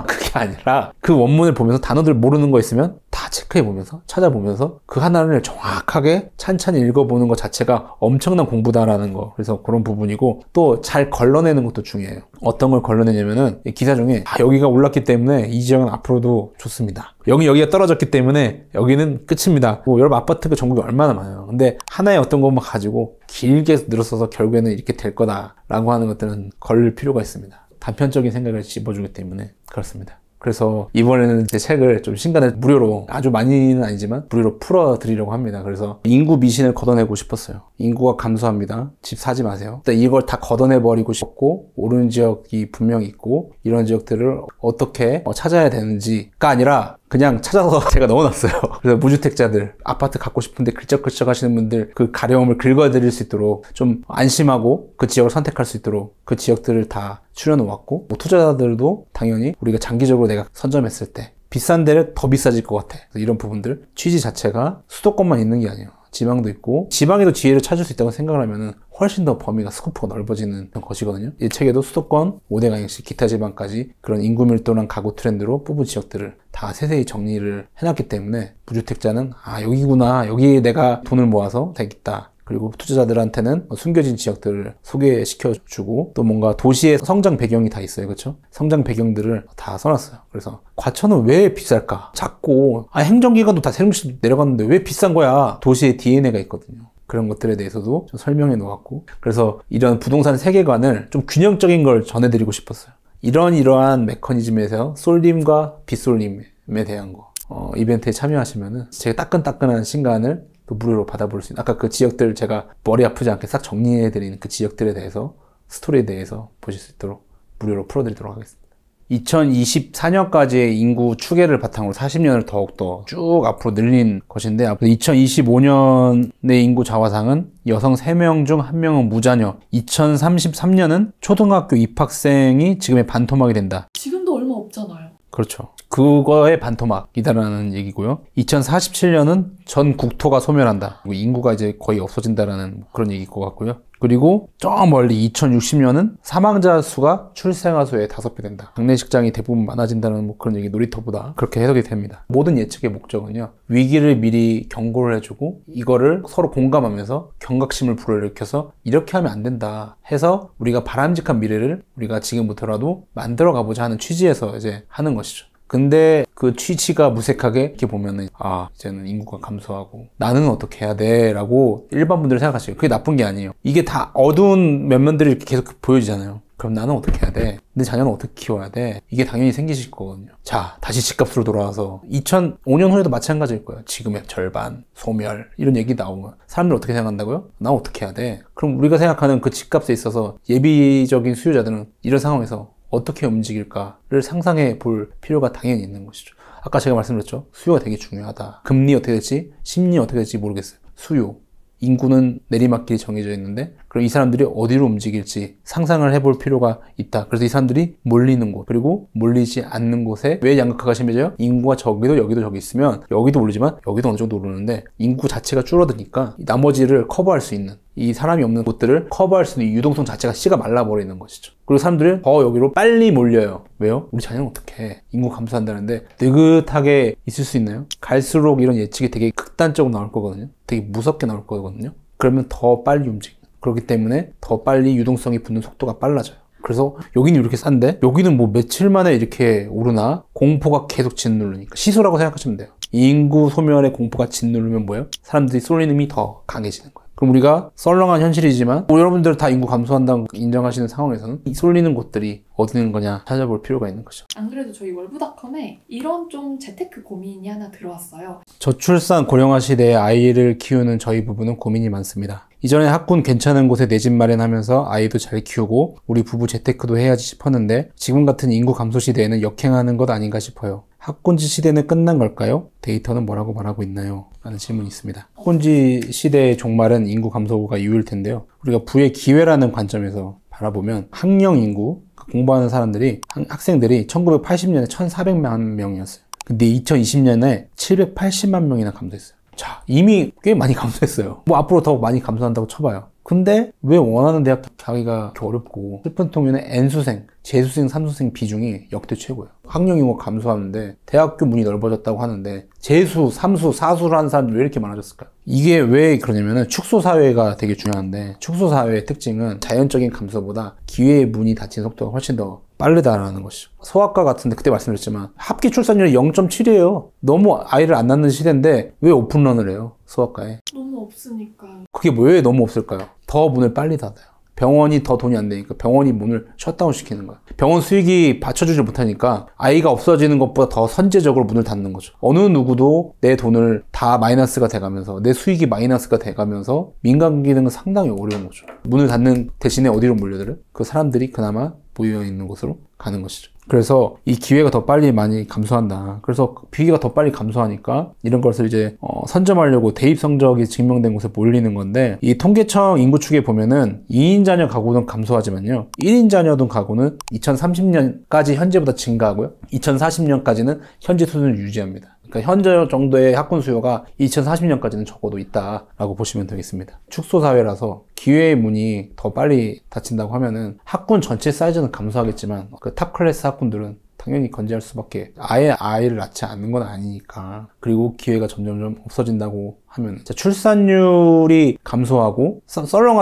그게 아니라 그 원문을 보면서 단어들 모르는 거 있으면 다 체크해보면서 찾아보면서 그 하나를 정확하게 찬찬히 읽어보는 것 자체가 엄청난 공부다라는 거. 그래서 그런 부분이고 또 잘 걸러내는 것도 중요해요. 어떤 걸 걸러내냐면은 기사 중에 여기가 올랐기 때문에 이 지역은 앞으로도 좋습니다. 여기가 떨어졌기 때문에 여기는 끝입니다. 여러분 아파트가 전국에 얼마나 많아요. 근데 하나의 어떤 것만 가지고 길게 늘어서서 결국에는 이렇게 될 거다라고 하는 것들은 걸릴 필요가 있습니다. 단편적인 생각을 집어주기 때문에 그렇습니다. 그래서 이번에는 제 책을 좀 신간을 무료로, 아주 많이는 아니지만 무료로 풀어드리려고 합니다. 그래서 인구 미신을 걷어내고 싶었어요. 인구가 감소합니다. 집 사지 마세요. 일단 이걸 다 걷어내버리고 싶고, 오른 지역이 분명히 있고 이런 지역들을 어떻게 찾아야 되는지가 아니라 그냥 찾아서 제가 넣어놨어요. 그래서 무주택자들, 아파트 갖고 싶은데 글쩍글쩍 하시는 분들 그 가려움을 긁어드릴 수 있도록, 좀 안심하고 그 지역을 선택할 수 있도록 그 지역들을 다 추려놓았고, 뭐 투자자들도 당연히 우리가 장기적으로 내가 선점했을 때 비싼 데를 더 비싸질 것 같아. 이런 부분들, 취지 자체가 수도권만 있는 게 아니에요. 지방도 있고, 지방에도 지혜를 찾을 수 있다고 생각을 하면은 훨씬 더 범위가 스코프가 넓어지는 것이거든요. 이 책에도 수도권, 5대 강역시, 기타 지방까지 그런 인구 밀도랑 가구 트렌드로 뽑은 지역들을 다 세세히 정리를 해놨기 때문에 무주택자는 여기구나, 여기에 내가 돈을 모아서 되겠다. 그리고 투자자들한테는 숨겨진 지역들을 소개시켜주고, 또 뭔가 도시의 성장 배경이 다 있어요. 그렇죠? 성장 배경들을 다 써놨어요. 그래서 과천은 왜 비쌀까? 작고 행정기관도 다 세종시 내려갔는데 왜 비싼 거야? 도시의 DNA가 있거든요. 그런 것들에 대해서도 좀 설명해 놓았고, 그래서 이런 부동산 세계관을 좀 균형적인 걸 전해드리고 싶었어요. 이러한 메커니즘에서 쏠림과 비쏠림에 대한 거, 이벤트에 참여하시면은 제가 따끈따끈한 신간을 또 무료로 받아볼 수 있는, 아까 그 지역들 제가 머리 아프지 않게 싹 정리해드리는 그 지역들에 대해서, 스토리에 대해서 보실 수 있도록 무료로 풀어드리도록 하겠습니다. 2024년까지의 인구 추계를 바탕으로 40년을 더욱더 쭉 앞으로 늘린 것인데, 2025년의 인구 자화상은 여성 3명 중 1명은 무자녀, 2033년은 초등학교 입학생이 지금의 반토막이 된다. 지금도 얼마 없잖아요. 그렇죠. 그거의 반토막이다라는 얘기고요. 2047년은 전 국토가 소멸한다. 인구가 이제 거의 없어진다라는 그런 얘기일 것 같고요. 그리고 저 멀리 2060년은 사망자 수가 출생아 수의 5배 된다. 장례식장이 대부분 많아진다는 그런 얘기, 놀이터보다 그렇게 해석이 됩니다. 모든 예측의 목적은요, 위기를 미리 경고를 해주고 이거를 서로 공감하면서 경각심을 불어일으켜서 이렇게 하면 안 된다 해서 우리가 바람직한 미래를 우리가 지금부터라도 만들어 가보자 하는 취지에서 이제 하는 것이죠. 근데 그 취지가 무색하게 이렇게 보면은 이제는 인구가 감소하고 나는 어떻게 해야 돼? 라고 일반 분들이 생각하시죠. 그게 나쁜 게 아니에요. 이게 다 어두운 면면들이 이렇게 계속 보여지잖아요. 그럼 나는 어떻게 해야 돼? 내 자녀는 어떻게 키워야 돼? 이게 당연히 생기실 거거든요. 자, 다시 집값으로 돌아와서 2005년 후에도 마찬가지일 거예요. 지금의 절반, 소멸 이런 얘기 나오면 사람들 어떻게 생각한다고요? 나 어떻게 해야 돼? 그럼 우리가 생각하는 그 집값에 있어서 예비적인 수요자들은 이런 상황에서 어떻게 움직일까를 상상해 볼 필요가 당연히 있는 것이죠. 아까 제가 말씀드렸죠. 수요가 되게 중요하다. 금리 어떻게 될지, 심리 어떻게 될지 모르겠어요. 수요. 인구는 내리막길이 정해져 있는데 그럼 이 사람들이 어디로 움직일지 상상을 해볼 필요가 있다. 그래서 이 사람들이 몰리는 곳, 그리고 몰리지 않는 곳에 왜 양극화가 심해져요? 인구가 저기도 여기도 저기 있으면 여기도 오르지만 여기도 어느 정도 오르는데 인구 자체가 줄어드니까 나머지를 커버할 수 있는, 이 사람이 없는 곳들을 커버할 수 있는 유동성 자체가 씨가 말라버리는 것이죠. 그리고 사람들은 더 여기로 빨리 몰려요. 왜요? 우리 자녀는 어떻게 해? 인구 감소한다는데 느긋하게 있을 수 있나요? 갈수록 이런 예측이 되게 극단적으로 나올 거거든요. 되게 무섭게 나올 거거든요. 그러면 더 빨리 움직여요. 그렇기 때문에 더 빨리 유동성이 붙는 속도가 빨라져요. 그래서 여기는 이렇게 싼데 여기는 뭐 며칠 만에 이렇게 오르나? 공포가 계속 짓누르니까 시소라고 생각하시면 돼요. 인구 소멸의 공포가 짓누르면 뭐예요? 사람들이 쏠리는 힘이 더 강해지는 거예요. 그럼 우리가 썰렁한 현실이지만 여러분들 다 인구 감소한다고 인정하시는 상황에서는 이 쏠리는 곳들이 어디 있는 거냐 찾아볼 필요가 있는 거죠. 안 그래도 저희 월브닷컴에 이런 좀 재테크 고민이 하나 들어왔어요. 저출산 고령화 시대에 아이를 키우는 저희 부부는 고민이 많습니다. 이전에 학군 괜찮은 곳에 내 집 마련하면서 아이도 잘 키우고 우리 부부 재테크도 해야지 싶었는데 지금 같은 인구 감소 시대에는 역행하는 것 아닌가 싶어요. 학군지 시대는 끝난 걸까요? 데이터는 뭐라고 말하고 있나요? 라는 질문이 있습니다. 학군지 시대의 종말은 인구 감소가 이유일 텐데요. 우리가 부의 기회라는 관점에서 바라보면 학령 인구, 공부하는 사람들이, 학생들이 1980년에 1,400만 명이었어요. 근데 2020년에 780만 명이나 감소했어요. 자, 이미 꽤 많이 감소했어요. 뭐 앞으로 더 많이 감소한다고 쳐봐요. 근데 왜 원하는 대학 가기가 이렇게 어렵고, 슬픈 통계는 N수생, 재수생, 삼수생 비중이 역대 최고예요. 학령 인구가 감소하는데 대학교 문이 넓어졌다고 하는데 재수, 삼수, 사수를 하는 사람들이 왜 이렇게 많아졌을까요? 이게 왜 그러냐면은 축소사회가 되게 중요한데, 축소사회의 특징은 자연적인 감소보다 기회의 문이 닫히는 속도가 훨씬 더 빠르다라는 것이죠. 소아과 같은데 그때 말씀드렸지만 합계 출산율이 0.7이에요. 너무 아이를 안 낳는 시대인데 왜 오픈런을 해요? 소아과에. 너무 없으니까. 그게 왜 너무 없을까요? 더 문을 빨리 닫아요. 병원이 더 돈이 안 되니까 병원이 문을 셧다운 시키는 거야. 병원 수익이 받쳐주지 못하니까 아이가 없어지는 것보다 더 선제적으로 문을 닫는 거죠. 어느 누구도 내 돈을 다 마이너스가 돼가면서 내 수익이 마이너스가 돼가면서 민간 기능은 상당히 어려운 거죠. 문을 닫는 대신에 어디로 몰려들어요? 그 사람들이 그나마 모여있는 곳으로 가는 것이죠. 그래서 이 기회가 더 빨리 많이 감소한다. 그래서 비기가 더 빨리 감소하니까 이런 것을 이제 선점하려고 대입 성적이 증명된 곳에 몰리는 건데, 이 통계청 인구 축에 보면은 2인 자녀 가구는 감소하지만요, 1인 자녀 등 가구는 2030년까지 현재보다 증가하고요, 2040년까지는 현재 수준을 유지합니다. 그러니까 현재 정도의 학군 수요가 2040년까지는 적어도 있다라고 보시면 되겠습니다. 축소사회라서 기회의 문이 더 빨리 닫힌다고 하면은 학군 전체 사이즈는 감소하겠지만 그 탑 클래스 학군들은 당연히 건재할 수밖에, 아예 아이를 낳지 않는 건 아니니까. 그리고 기회가 점점점 없어진다고 하면 출산율이 감소하고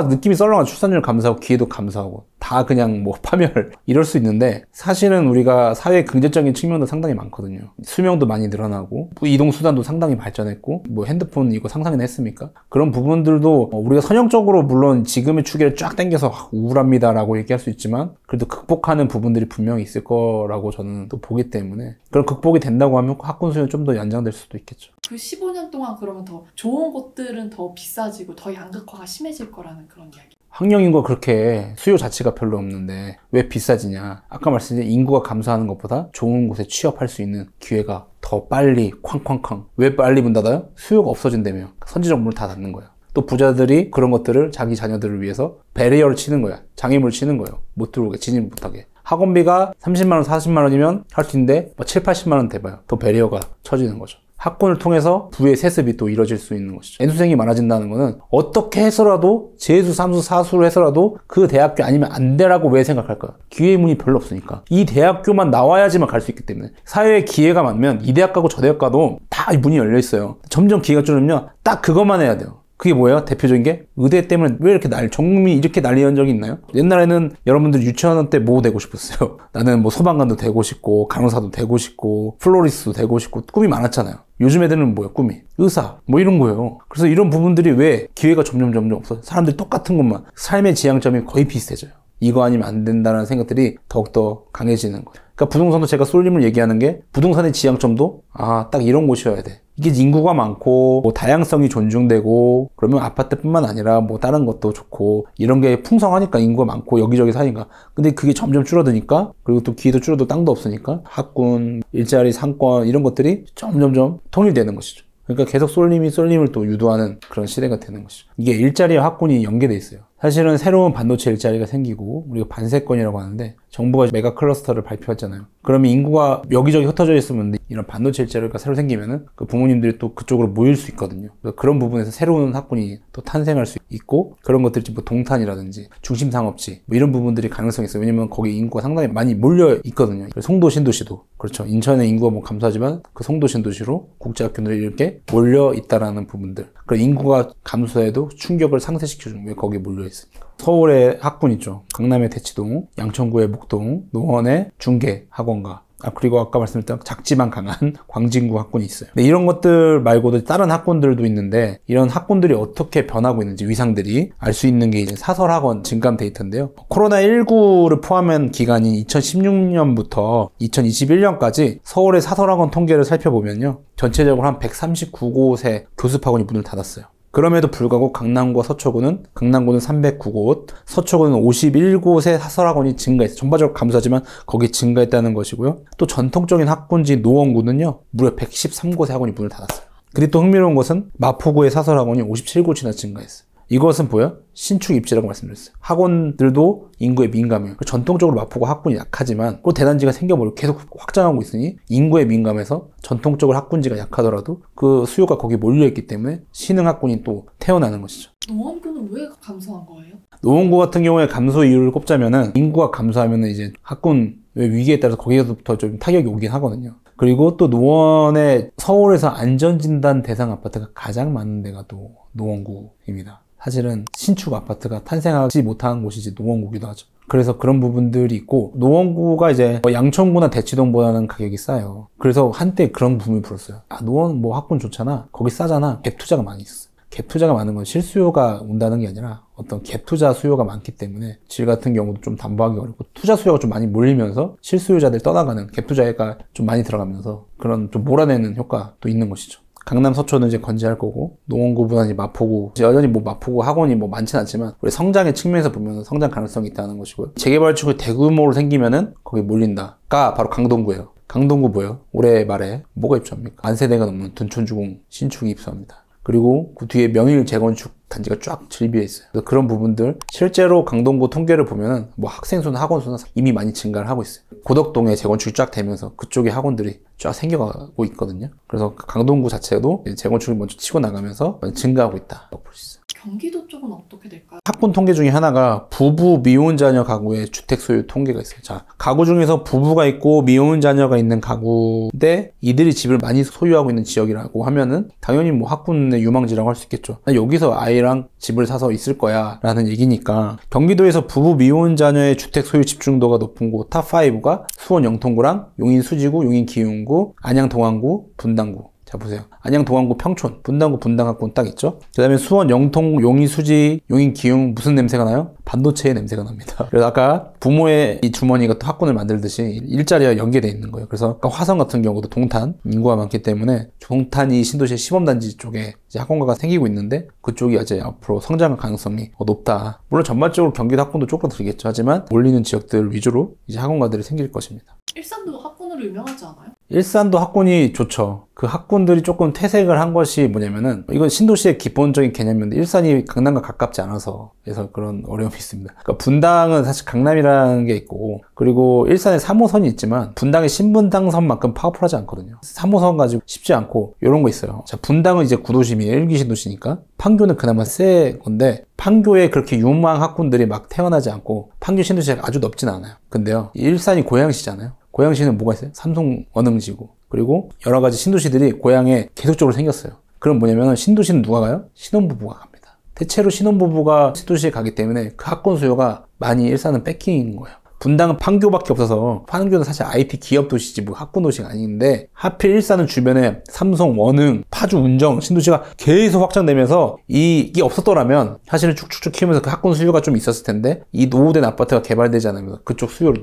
느낌이 썰렁한 출산율 감소하고 기회도 감소하고 다 그냥 뭐 파멸 이럴 수 있는데, 사실은 우리가 사회 긍정적인 측면도 상당히 많거든요. 수명도 많이 늘어나고 이동수단도 상당히 발전했고, 뭐 핸드폰 이거 상상이나 했습니까? 그런 부분들도 우리가 선형적으로 물론 지금의 추계를 쫙 당겨서 우울합니다라고 얘기할 수 있지만 그래도 극복하는 부분들이 분명히 있을 거라고 저는 또 보기 때문에, 그런 극복이 된다고 하면 학군 수요는 좀 더 연장될 수도 있겠죠. 그 15년 동안 그러면 더 좋은 곳들은 더 비싸지고 더 양극화가 심해질 거라는 그런 이야기. 학령인구가 그렇게 수요 자체가 별로 없는데 왜 비싸지냐? 아까 말씀드린 인구가 감소하는 것보다 좋은 곳에 취업할 수 있는 기회가 더 빨리 쾅쾅쾅. 왜 빨리 문 닫아요? 수요가 없어진다며. 선제적 문을 다 닫는 거야. 또 부자들이 그런 것들을 자기 자녀들을 위해서 배리어를 치는 거야. 장애물을 치는 거예요. 못 들어오게, 진입 못하게. 학원비가 30만원, 40만원이면 할 수 있는데 7, 80만원 돼봐요. 또 배리어가 쳐지는 거죠. 학군을 통해서 부의 세습이 또 이뤄질 수 있는 것이죠. N수생이 많아진다는 거는 어떻게 해서라도 재수, 삼수, 사수를 해서라도 그 대학교 아니면 안 되라고 왜 생각할까요? 기회의 문이 별로 없으니까. 이 대학교만 나와야지만 갈 수 있기 때문에. 사회에 기회가 많으면 이 대학 가고 저 대학 가도 다 문이 열려 있어요. 점점 기회가 줄으면 딱 그것만 해야 돼요. 그게 뭐예요? 대표적인 게 의대 때문에 왜 이렇게 전국민이 이렇게 난리난 적이 있나요? 옛날에는 여러분들 유치원 때 뭐 되고 싶었어요? 나는 뭐 소방관도 되고 싶고 간호사도 되고 싶고 플로리스트도 되고 싶고 꿈이 많았잖아요. 요즘 애들은 뭐예요? 꿈이 의사 뭐 이런 거예요. 그래서 이런 부분들이 왜 기회가 점점 없어요? 사람들이 똑같은 것만, 삶의 지향점이 거의 비슷해져요. 이거 아니면 안 된다는 생각들이 더욱더 강해지는 거예요. 그러니까 부동산도 제가 쏠림을 얘기하는 게, 부동산의 지향점도 딱 이런 곳이어야 돼. 이게 인구가 많고 뭐 다양성이 존중되고 그러면 아파트뿐만 아니라 뭐 다른 것도 좋고 이런 게 풍성하니까, 인구가 많고 여기저기 사니까. 근데 그게 점점 줄어드니까, 그리고 또 기회도 줄어도 땅도 없으니까 학군, 일자리, 상권 이런 것들이 점점점 통일되는 것이죠. 그러니까 계속 쏠림을 또 유도하는 그런 시대가 되는 것이죠. 이게 일자리와 학군이 연계돼 있어요. 사실은 새로운 반도체 일자리가 생기고 우리가 반세권이라고 하는데, 정부가 메가 클러스터를 발표했잖아요. 그러면 인구가 여기저기 흩어져 있으면 이런 반도체 일자리가 새로 생기면은 그 부모님들이 또 그쪽으로 모일 수 있거든요. 그런 부분에서 새로운 학군이 또 탄생할 수 있고, 그런 것들이 뭐 동탄이라든지 중심상업지 뭐 이런 부분들이 가능성이 있어요. 왜냐면 거기 인구가 상당히 많이 몰려 있거든요. 송도 신도시도 그렇죠. 인천의 인구가 뭐 감소하지만 그 송도 신도시로 국제학교들이 이렇게 몰려 있다라는 부분들. 그리고 인구가 감소해도 충격을 상쇄시켜주는 게 거기에 몰려 있으니까. 서울의 학군 있죠. 강남의 대치동, 양천구의 목동, 노원의 중계 학원가, 그리고 아까 말씀드렸던 작지만 강한 광진구 학군이 있어요. 근데 이런 것들 말고도 다른 학군들도 있는데, 이런 학군들이 어떻게 변하고 있는지 위상들이 알 수 있는 게 이제 사설학원 진감 데이터인데요. 코로나19를 포함한 기간인 2016년부터 2021년까지 서울의 사설학원 통계를 살펴보면요, 전체적으로 한 139곳의 교습학원이 문을 닫았어요. 그럼에도 불구하고 강남구와 서초구는 309곳, 서초구는 51곳의 사설학원이 증가했어요. 전반적으로 감소하지만 거기 증가했다는 것이고요. 또 전통적인 학군지 노원구는요, 무려 113곳의 학원이 문을 닫았어요. 근데 또 흥미로운 것은 마포구의 사설학원이 57곳이나 증가했어요. 이것은 뭐예요? 신축 입지라고 말씀드렸어요. 학원들도 인구에 민감해요. 전통적으로 마포가 학군이 약하지만 또 대단지가 생겨버리고 계속 확장하고 있으니 인구에 민감해서 전통적으로 학군지가 약하더라도 그 수요가 거기에 몰려있기 때문에 신흥 학군이 또 태어나는 것이죠. 노원구는 왜 감소한 거예요? 노원구 같은 경우에 감소 이유를 꼽자면은, 인구가 감소하면은 이제 학군 위기에 따라서 거기서부터 좀 타격이 오긴 하거든요. 그리고 또 노원의 서울에서 안전진단 대상 아파트가 가장 많은 데가 또 노원구입니다. 사실은 신축 아파트가 탄생하지 못한 곳이지 노원구기도 하죠. 그래서 그런 부분들이 있고, 노원구가 이제 양천구나 대치동보다는 가격이 싸요. 그래서 한때 그런 붐이 불었어요. 노원 뭐 학군 좋잖아, 거기 싸잖아, 갭 투자가 많이 있었어요. 갭 투자가 많은 건 실수요가 온다는 게 아니라 어떤 갭 투자 수요가 많기 때문에 질 같은 경우도 좀 담보하기 어렵고 투자 수요가 좀 많이 몰리면서 실수요자들 떠나가는 갭 투자가 좀 많이 들어가면서 그런 좀 몰아내는 효과도 있는 것이죠. 강남 서초는 이제 건재할 거고 농원구보다는 이제 마포구 여전히 뭐 마포구 학원이 뭐 많진 않지만 우리 성장의 측면에서 보면 성장 가능성이 있다는 것이고요. 재개발축이 대규모로 생기면은 거기 몰린다가 바로 강동구예요. 강동구 뭐예요? 올해 말에 뭐가 입주합니까? 만세대가 넘는 둔촌주공 신축이 입주합니다. 그리고 그 뒤에 명일 재건축 단지가 쫙 즐비해 있어요. 그래서 그런 부분들 실제로 강동구 통계를 보면은 뭐 학생 수나 학원 수나 이미 많이 증가를 하고 있어요. 고덕동에 재건축이 쫙 되면서 그쪽에 학원들이 쫙 생겨가고 있거든요. 그래서 강동구 자체도 재건축을 먼저 치고 나가면서 증가하고 있다 볼 수 있어요. 경기도 쪽은 어떻게 될까요? 학군 통계 중에 하나가 부부 미혼 자녀 가구의 주택 소유 통계가 있어요. 자, 가구 중에서 부부가 있고 미혼 자녀가 있는 가구인데 이들이 집을 많이 소유하고 있는 지역이라고 하면은 당연히 뭐 학군의 유망지라고 할 수 있겠죠. 여기서 아이랑 집을 사서 있을 거야 라는 얘기니까 경기도에서 부부 미혼 자녀의 주택 소유 집중도가 높은 곳 탑5가 수원 영통구랑 용인 수지구, 용인 기흥구, 안양 동안구, 분당구. 자, 보세요. 안양 동안구 평촌, 분당구 분당학군 딱 있죠? 그 다음에 수원 영통, 용인 수지, 용인 기흥 무슨 냄새가 나요? 반도체의 냄새가 납니다. 그래서 아까 부모의 이 주머니가 또 학군을 만들듯이 일자리와 연계되어 있는 거예요. 그래서 아까 화성 같은 경우도 동탄 인구가 많기 때문에 동탄이 신도시의 시범단지 쪽에 이제 학원가가 생기고 있는데 그쪽이 이제 앞으로 성장 가능성이 높다. 물론 전반적으로 경기도 학군도 쪼그라들겠죠. 하지만 몰리는 지역들 위주로 이제 학원가들이 생길 것입니다. 일산도 학군으로 유명하지 않아요? 일산도 학군이 좋죠. 그 학군들이 조금 퇴색을 한 것이 뭐냐면은 이건 신도시의 기본적인 개념인데 일산이 강남과 가깝지 않아서 그래서 그런 어려움이 있습니다. 그러니까 분당은 사실 강남이라는 게 있고 그리고 일산에 3호선이 있지만 분당의 신분당선만큼 파워풀하지 않거든요. 3호선 가지고 쉽지 않고 이런 거 있어요. 자, 분당은 이제 구도심이에요. 1기 신도시니까. 판교는 그나마 세 건데 판교에 그렇게 유망 학군들이 막 태어나지 않고 판교 신도시가 아주 넓진 않아요. 근데요, 일산이 고양시잖아요. 고양시는 뭐가 있어요? 삼성 원흥지구. 그리고 여러 가지 신도시들이 고양에 계속적으로 생겼어요. 그럼 뭐냐면 신도시는 누가 가요? 신혼부부가 갑니다. 대체로 신혼부부가 신도시에 가기 때문에 그 학군 수요가 많이 일산은 뺏긴 거예요. 분당은 판교밖에 없어서 판교는 사실 IT 기업 도시지 뭐 학군 도시가 아닌데 하필 일산은 주변에 삼성, 원흥, 파주, 운정 신도시가 계속 확장되면서 이게 없었더라면 사실은 쭉쭉쭉 키우면서 그 학군 수요가 좀 있었을 텐데 이 노후된 아파트가 개발되지 않으면서 그쪽 수요로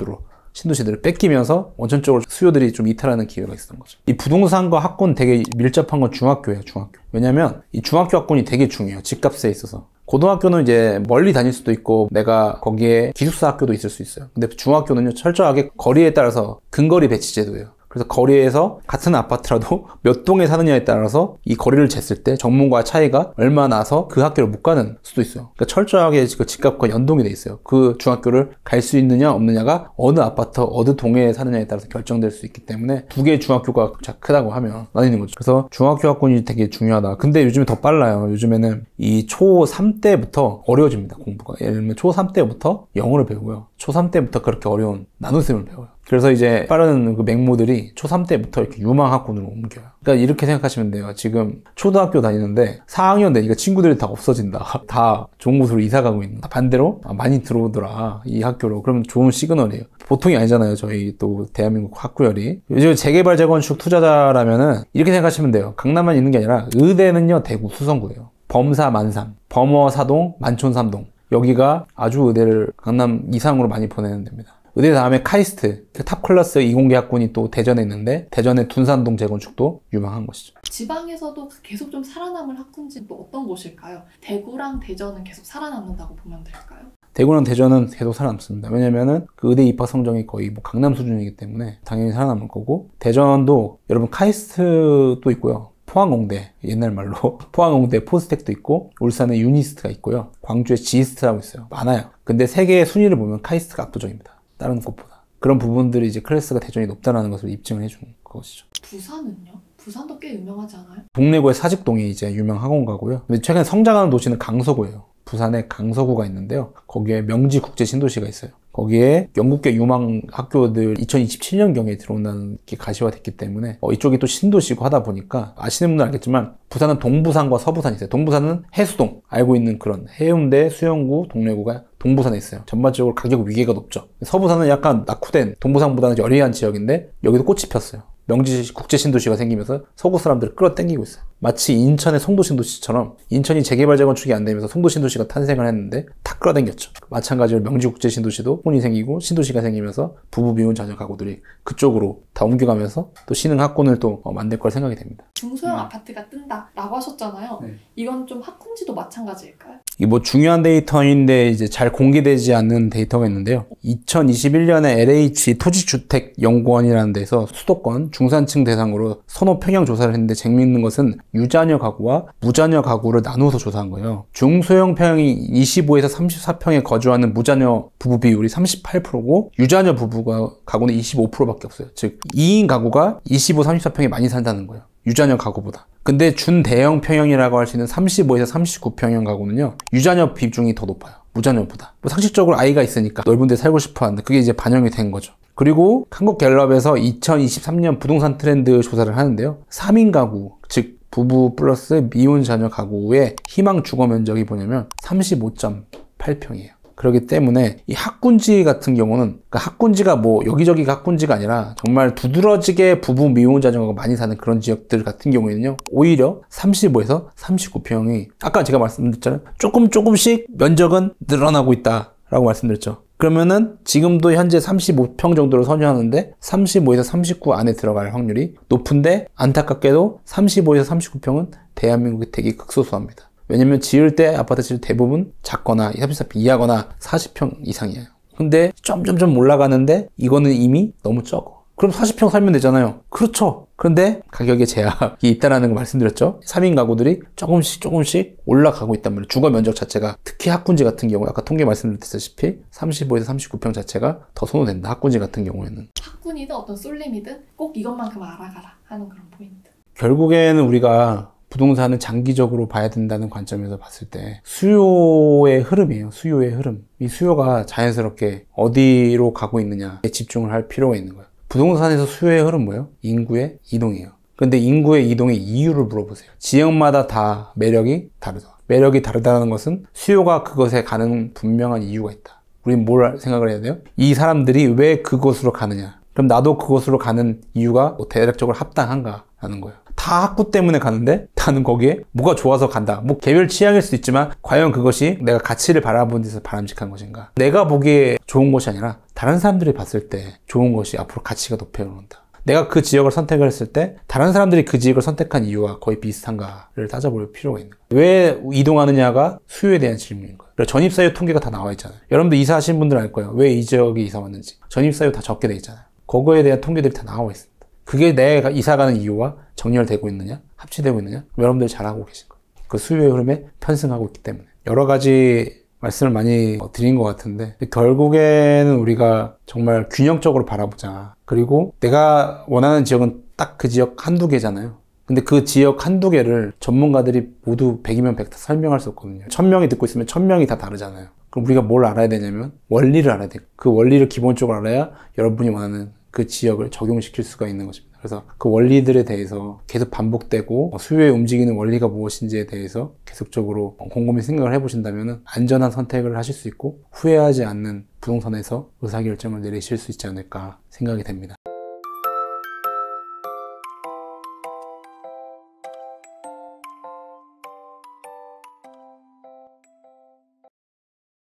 신도시들을 뺏기면서 원천적으로 수요들이 좀 이탈하는 기회가 있었던 거죠. 이 부동산과 학군 되게 밀접한 건 중학교예요, 중학교. 왜냐면 이 중학교 학군이 되게 중요해요, 집값에 있어서. 고등학교는 이제 멀리 다닐 수도 있고 내가 거기에 기숙사 학교도 있을 수 있어요. 근데 중학교는요, 철저하게 거리에 따라서 근거리 배치 제도예요. 그래서 거리에서 같은 아파트라도 몇 동에 사느냐에 따라서 이 거리를 쟀을 때 전문가 차이가 얼마 나서 그 학교를 못 가는 수도 있어요. 그러니까 철저하게 그 집값과 연동이 돼 있어요. 그 중학교를 갈 수 있느냐 없느냐가 어느 아파트 어느 동에 사느냐에 따라서 결정될 수 있기 때문에 두 개의 중학교가 크다고 하면 나뉘는 거죠. 그래서 중학교 학군이 되게 중요하다. 근데 요즘에 더 빨라요. 요즘에는 이 초3 때부터 어려워집니다, 공부가. 예를 들면 초3 때부터 영어를 배우고요. 초3 때부터 그렇게 어려운 나눗셈을 배워요. 그래서 이제 빠른 그 맹모들이 초3 때부터 이렇게 유망 학군으로 옮겨요. 그러니까 이렇게 생각하시면 돼요. 지금 초등학교 다니는데 4학년 되니까 친구들이 다 없어진다. 다 좋은 곳으로 이사 가고 있는. 반대로 많이 들어오더라, 이 학교로. 그러면 좋은 시그널이에요. 보통이 아니잖아요, 저희 또 대한민국 학구열이. 요즘 재개발 재건축 투자자라면은 이렇게 생각하시면 돼요. 강남만 있는 게 아니라 의대는요, 대구 수성구예요. 범사 만상, 범어 사동, 만촌 삼동. 여기가 아주 의대를 강남 이상으로 많이 보내는 데입니다. 의대 다음에 카이스트, 탑 클래스 이공계 학군이 또 대전에 있는데 대전의 둔산동 재건축도 유망한 것이죠. 지방에서도 계속 좀 살아남을 학군지 또 어떤 곳일까요? 대구랑 대전은 계속 살아남는다고 보면 될까요? 대구랑 대전은 계속 살아남습니다. 왜냐면은 그 의대 입학 성적이 거의 뭐 강남 수준이기 때문에 당연히 살아남을 거고, 대전도 여러분 카이스트도 있고요. 포항공대, 옛날 말로 포항공대 포스텍도 있고, 울산에 유니스트가 있고요. 광주에 지스트라고 있어요. 많아요. 근데 세계의 순위를 보면 카이스트가 압도적입니다, 다른 곳보다. 그런 부분들이 이제 클래스가 대전이 높다는 것을 입증을 해주는 것이죠. 부산은요? 부산도 꽤 유명하지 않아요? 동래구의 사직동이 이제 유명 학원가고요. 근데 최근에 성장하는 도시는 강서구예요. 부산에 강서구가 있는데요. 거기에 명지 국제 신도시가 있어요. 거기에 영국계 유망 학교들 2027년경에 들어온다는 게 가시화됐기 때문에 이쪽이 또 신도시고 하다 보니까 아시는 분들은 알겠지만 부산은 동부산과 서부산이 있어요. 동부산은 해수동, 알고 있는 그런 해운대, 수영구, 동래구가 동부산에 있어요. 전반적으로 가격 위계가 높죠. 서부산은 약간 낙후된, 동부산보다는 여리한 지역인데 여기도 꽃이 폈어요. 명지 국제 신도시가 생기면서 서구 사람들을 끌어당기고 있어요. 마치 인천의 송도 신도시처럼 인천이 재개발 재건축이 안 되면서 송도 신도시가 탄생을 했는데 다 끌어당겼죠. 마찬가지로 명지 국제 신도시도 혼이 생기고 신도시가 생기면서 부부 미혼 자녀 가구들이 그쪽으로 다 옮겨가면서 또 신흥 학군을 또 만들 걸 생각이 됩니다. 중소형 아파트가 뜬다라고 하셨잖아요. 네. 이건 좀 학군지도 마찬가지일까요? 이게 뭐 중요한 데이터인데 이제 잘 공개되지 않는 데이터가 있는데요. 2021년에 LH 토지주택연구원이라는 데서 수도권 중산층 대상으로 선호 평형 조사를 했는데 재미있는 것은 유자녀 가구와 무자녀 가구를 나누어서 조사한 거예요. 중소형 평형이 25에서 34평에 거주하는 무자녀 부부 비율이 38%고 유자녀 부부가 가구는 25%밖에 없어요. 즉 2인 가구가 25, 34평에 많이 산다는 거예요. 유자녀 가구보다. 근데 준대형 평형이라고 할 수 있는 35에서 39평형 가구는요, 유자녀 비중이 더 높아요. 무자녀보다. 뭐 상식적으로 아이가 있으니까 넓은 데 살고 싶어 하는데 그게 이제 반영이 된 거죠. 그리고 한국갤럽에서 2023년 부동산 트렌드 조사를 하는데요. 3인 가구, 즉 부부 플러스 미혼 자녀 가구의 희망 주거 면적이 뭐냐면 35.8평이에요. 그렇기 때문에 이 학군지 같은 경우는, 그러니까 학군지가 뭐 여기저기가 학군지가 아니라 정말 두드러지게 부부 미혼 자녀가 많이 사는 그런 지역들 같은 경우에는요, 오히려 35에서 39평이 아까 제가 말씀드렸잖아요. 조금씩 면적은 늘어나고 있다라고 말씀드렸죠. 그러면은 지금도 현재 35평 정도를 선호하는데 35에서 39 안에 들어갈 확률이 높은데, 안타깝게도 35에서 39평은 대한민국이 되게 극소수합니다. 왜냐면 지을 때 아파트 지을 때 대부분 작거나 34평 이하거나 40평 이상이에요. 근데 점점점 올라가는데 이거는 이미 너무 적어. 그럼 40평 살면 되잖아요. 그렇죠. 그런데 가격에 제약이 있다는 거 말씀드렸죠. 3인 가구들이 조금씩 올라가고 있단 말이에요. 주거 면적 자체가. 특히 학군지 같은 경우 아까 통계 말씀드렸다시피 35에서 39평 자체가 더 선호된다. 학군지 같은 경우에는. 학군이든 어떤 쏠림이든 꼭 이것만큼 알아가라 하는 그런 포인트. 결국에는 우리가 부동산은 장기적으로 봐야 된다는 관점에서 봤을 때 수요의 흐름이에요. 수요의 흐름. 이 수요가 자연스럽게 어디로 가고 있느냐에 집중을 할 필요가 있는 거예요. 부동산에서 수요의 흐름 뭐예요? 인구의 이동이에요. 근데 인구의 이동의 이유를 물어보세요. 지역마다 다 매력이 다르죠. 매력이 다르다는 것은 수요가 그것에 가는 분명한 이유가 있다. 우린 뭘 생각을 해야 돼요? 이 사람들이 왜 그곳으로 가느냐? 그럼 나도 그곳으로 가는 이유가 뭐 대략적으로 합당한가라는 거예요. 다 학구 때문에 가는데 나는 거기에 뭐가 좋아서 간다. 뭐 개별 취향일 수도 있지만 과연 그것이 내가 가치를 바라보는 데서 바람직한 것인가? 내가 보기에 좋은 것이 아니라 다른 사람들이 봤을 때 좋은 것이 앞으로 가치가 높아오른다. 내가 그 지역을 선택을 했을 때 다른 사람들이 그 지역을 선택한 이유가 거의 비슷한가를 따져볼 필요가 있는 거예요. 왜 이동하느냐가 수요에 대한 질문인 거예요. 전입사유 통계가 다 나와 있잖아요. 여러분들 이사하신 분들 알 거예요. 왜 이 지역에 이사 왔는지. 전입사유 다 적게 돼 있잖아요. 그거에 대한 통계들이 다 나와 있습니다. 그게 내가 이사 가는 이유와 정렬되고 있느냐, 합치되고 있느냐, 여러분들이 잘 알고 계신 거예요. 그 수요의 흐름에 편승하고 있기 때문에. 여러 가지 말씀을 많이 드린 것 같은데, 결국에는 우리가 정말 균형적으로 바라보자. 그리고 내가 원하는 지역은 딱 그 지역 한두 개잖아요. 근데 그 지역 한두 개를 전문가들이 모두 100이면 100 다 설명할 수 없거든요. 1000명이 듣고 있으면 1000명이 다 다르잖아요. 그럼 우리가 뭘 알아야 되냐면 원리를 알아야 돼요. 그 원리를 기본적으로 알아야 여러분이 원하는 그 지역을 적용시킬 수가 있는 것입니다. 그래서 그 원리들에 대해서 계속 반복되고 수요에 움직이는 원리가 무엇인지에 대해서 계속적으로 곰곰이 생각을 해보신다면 안전한 선택을 하실 수 있고 후회하지 않는 부동산에서 의사결정을 내리실 수 있지 않을까 생각이 됩니다.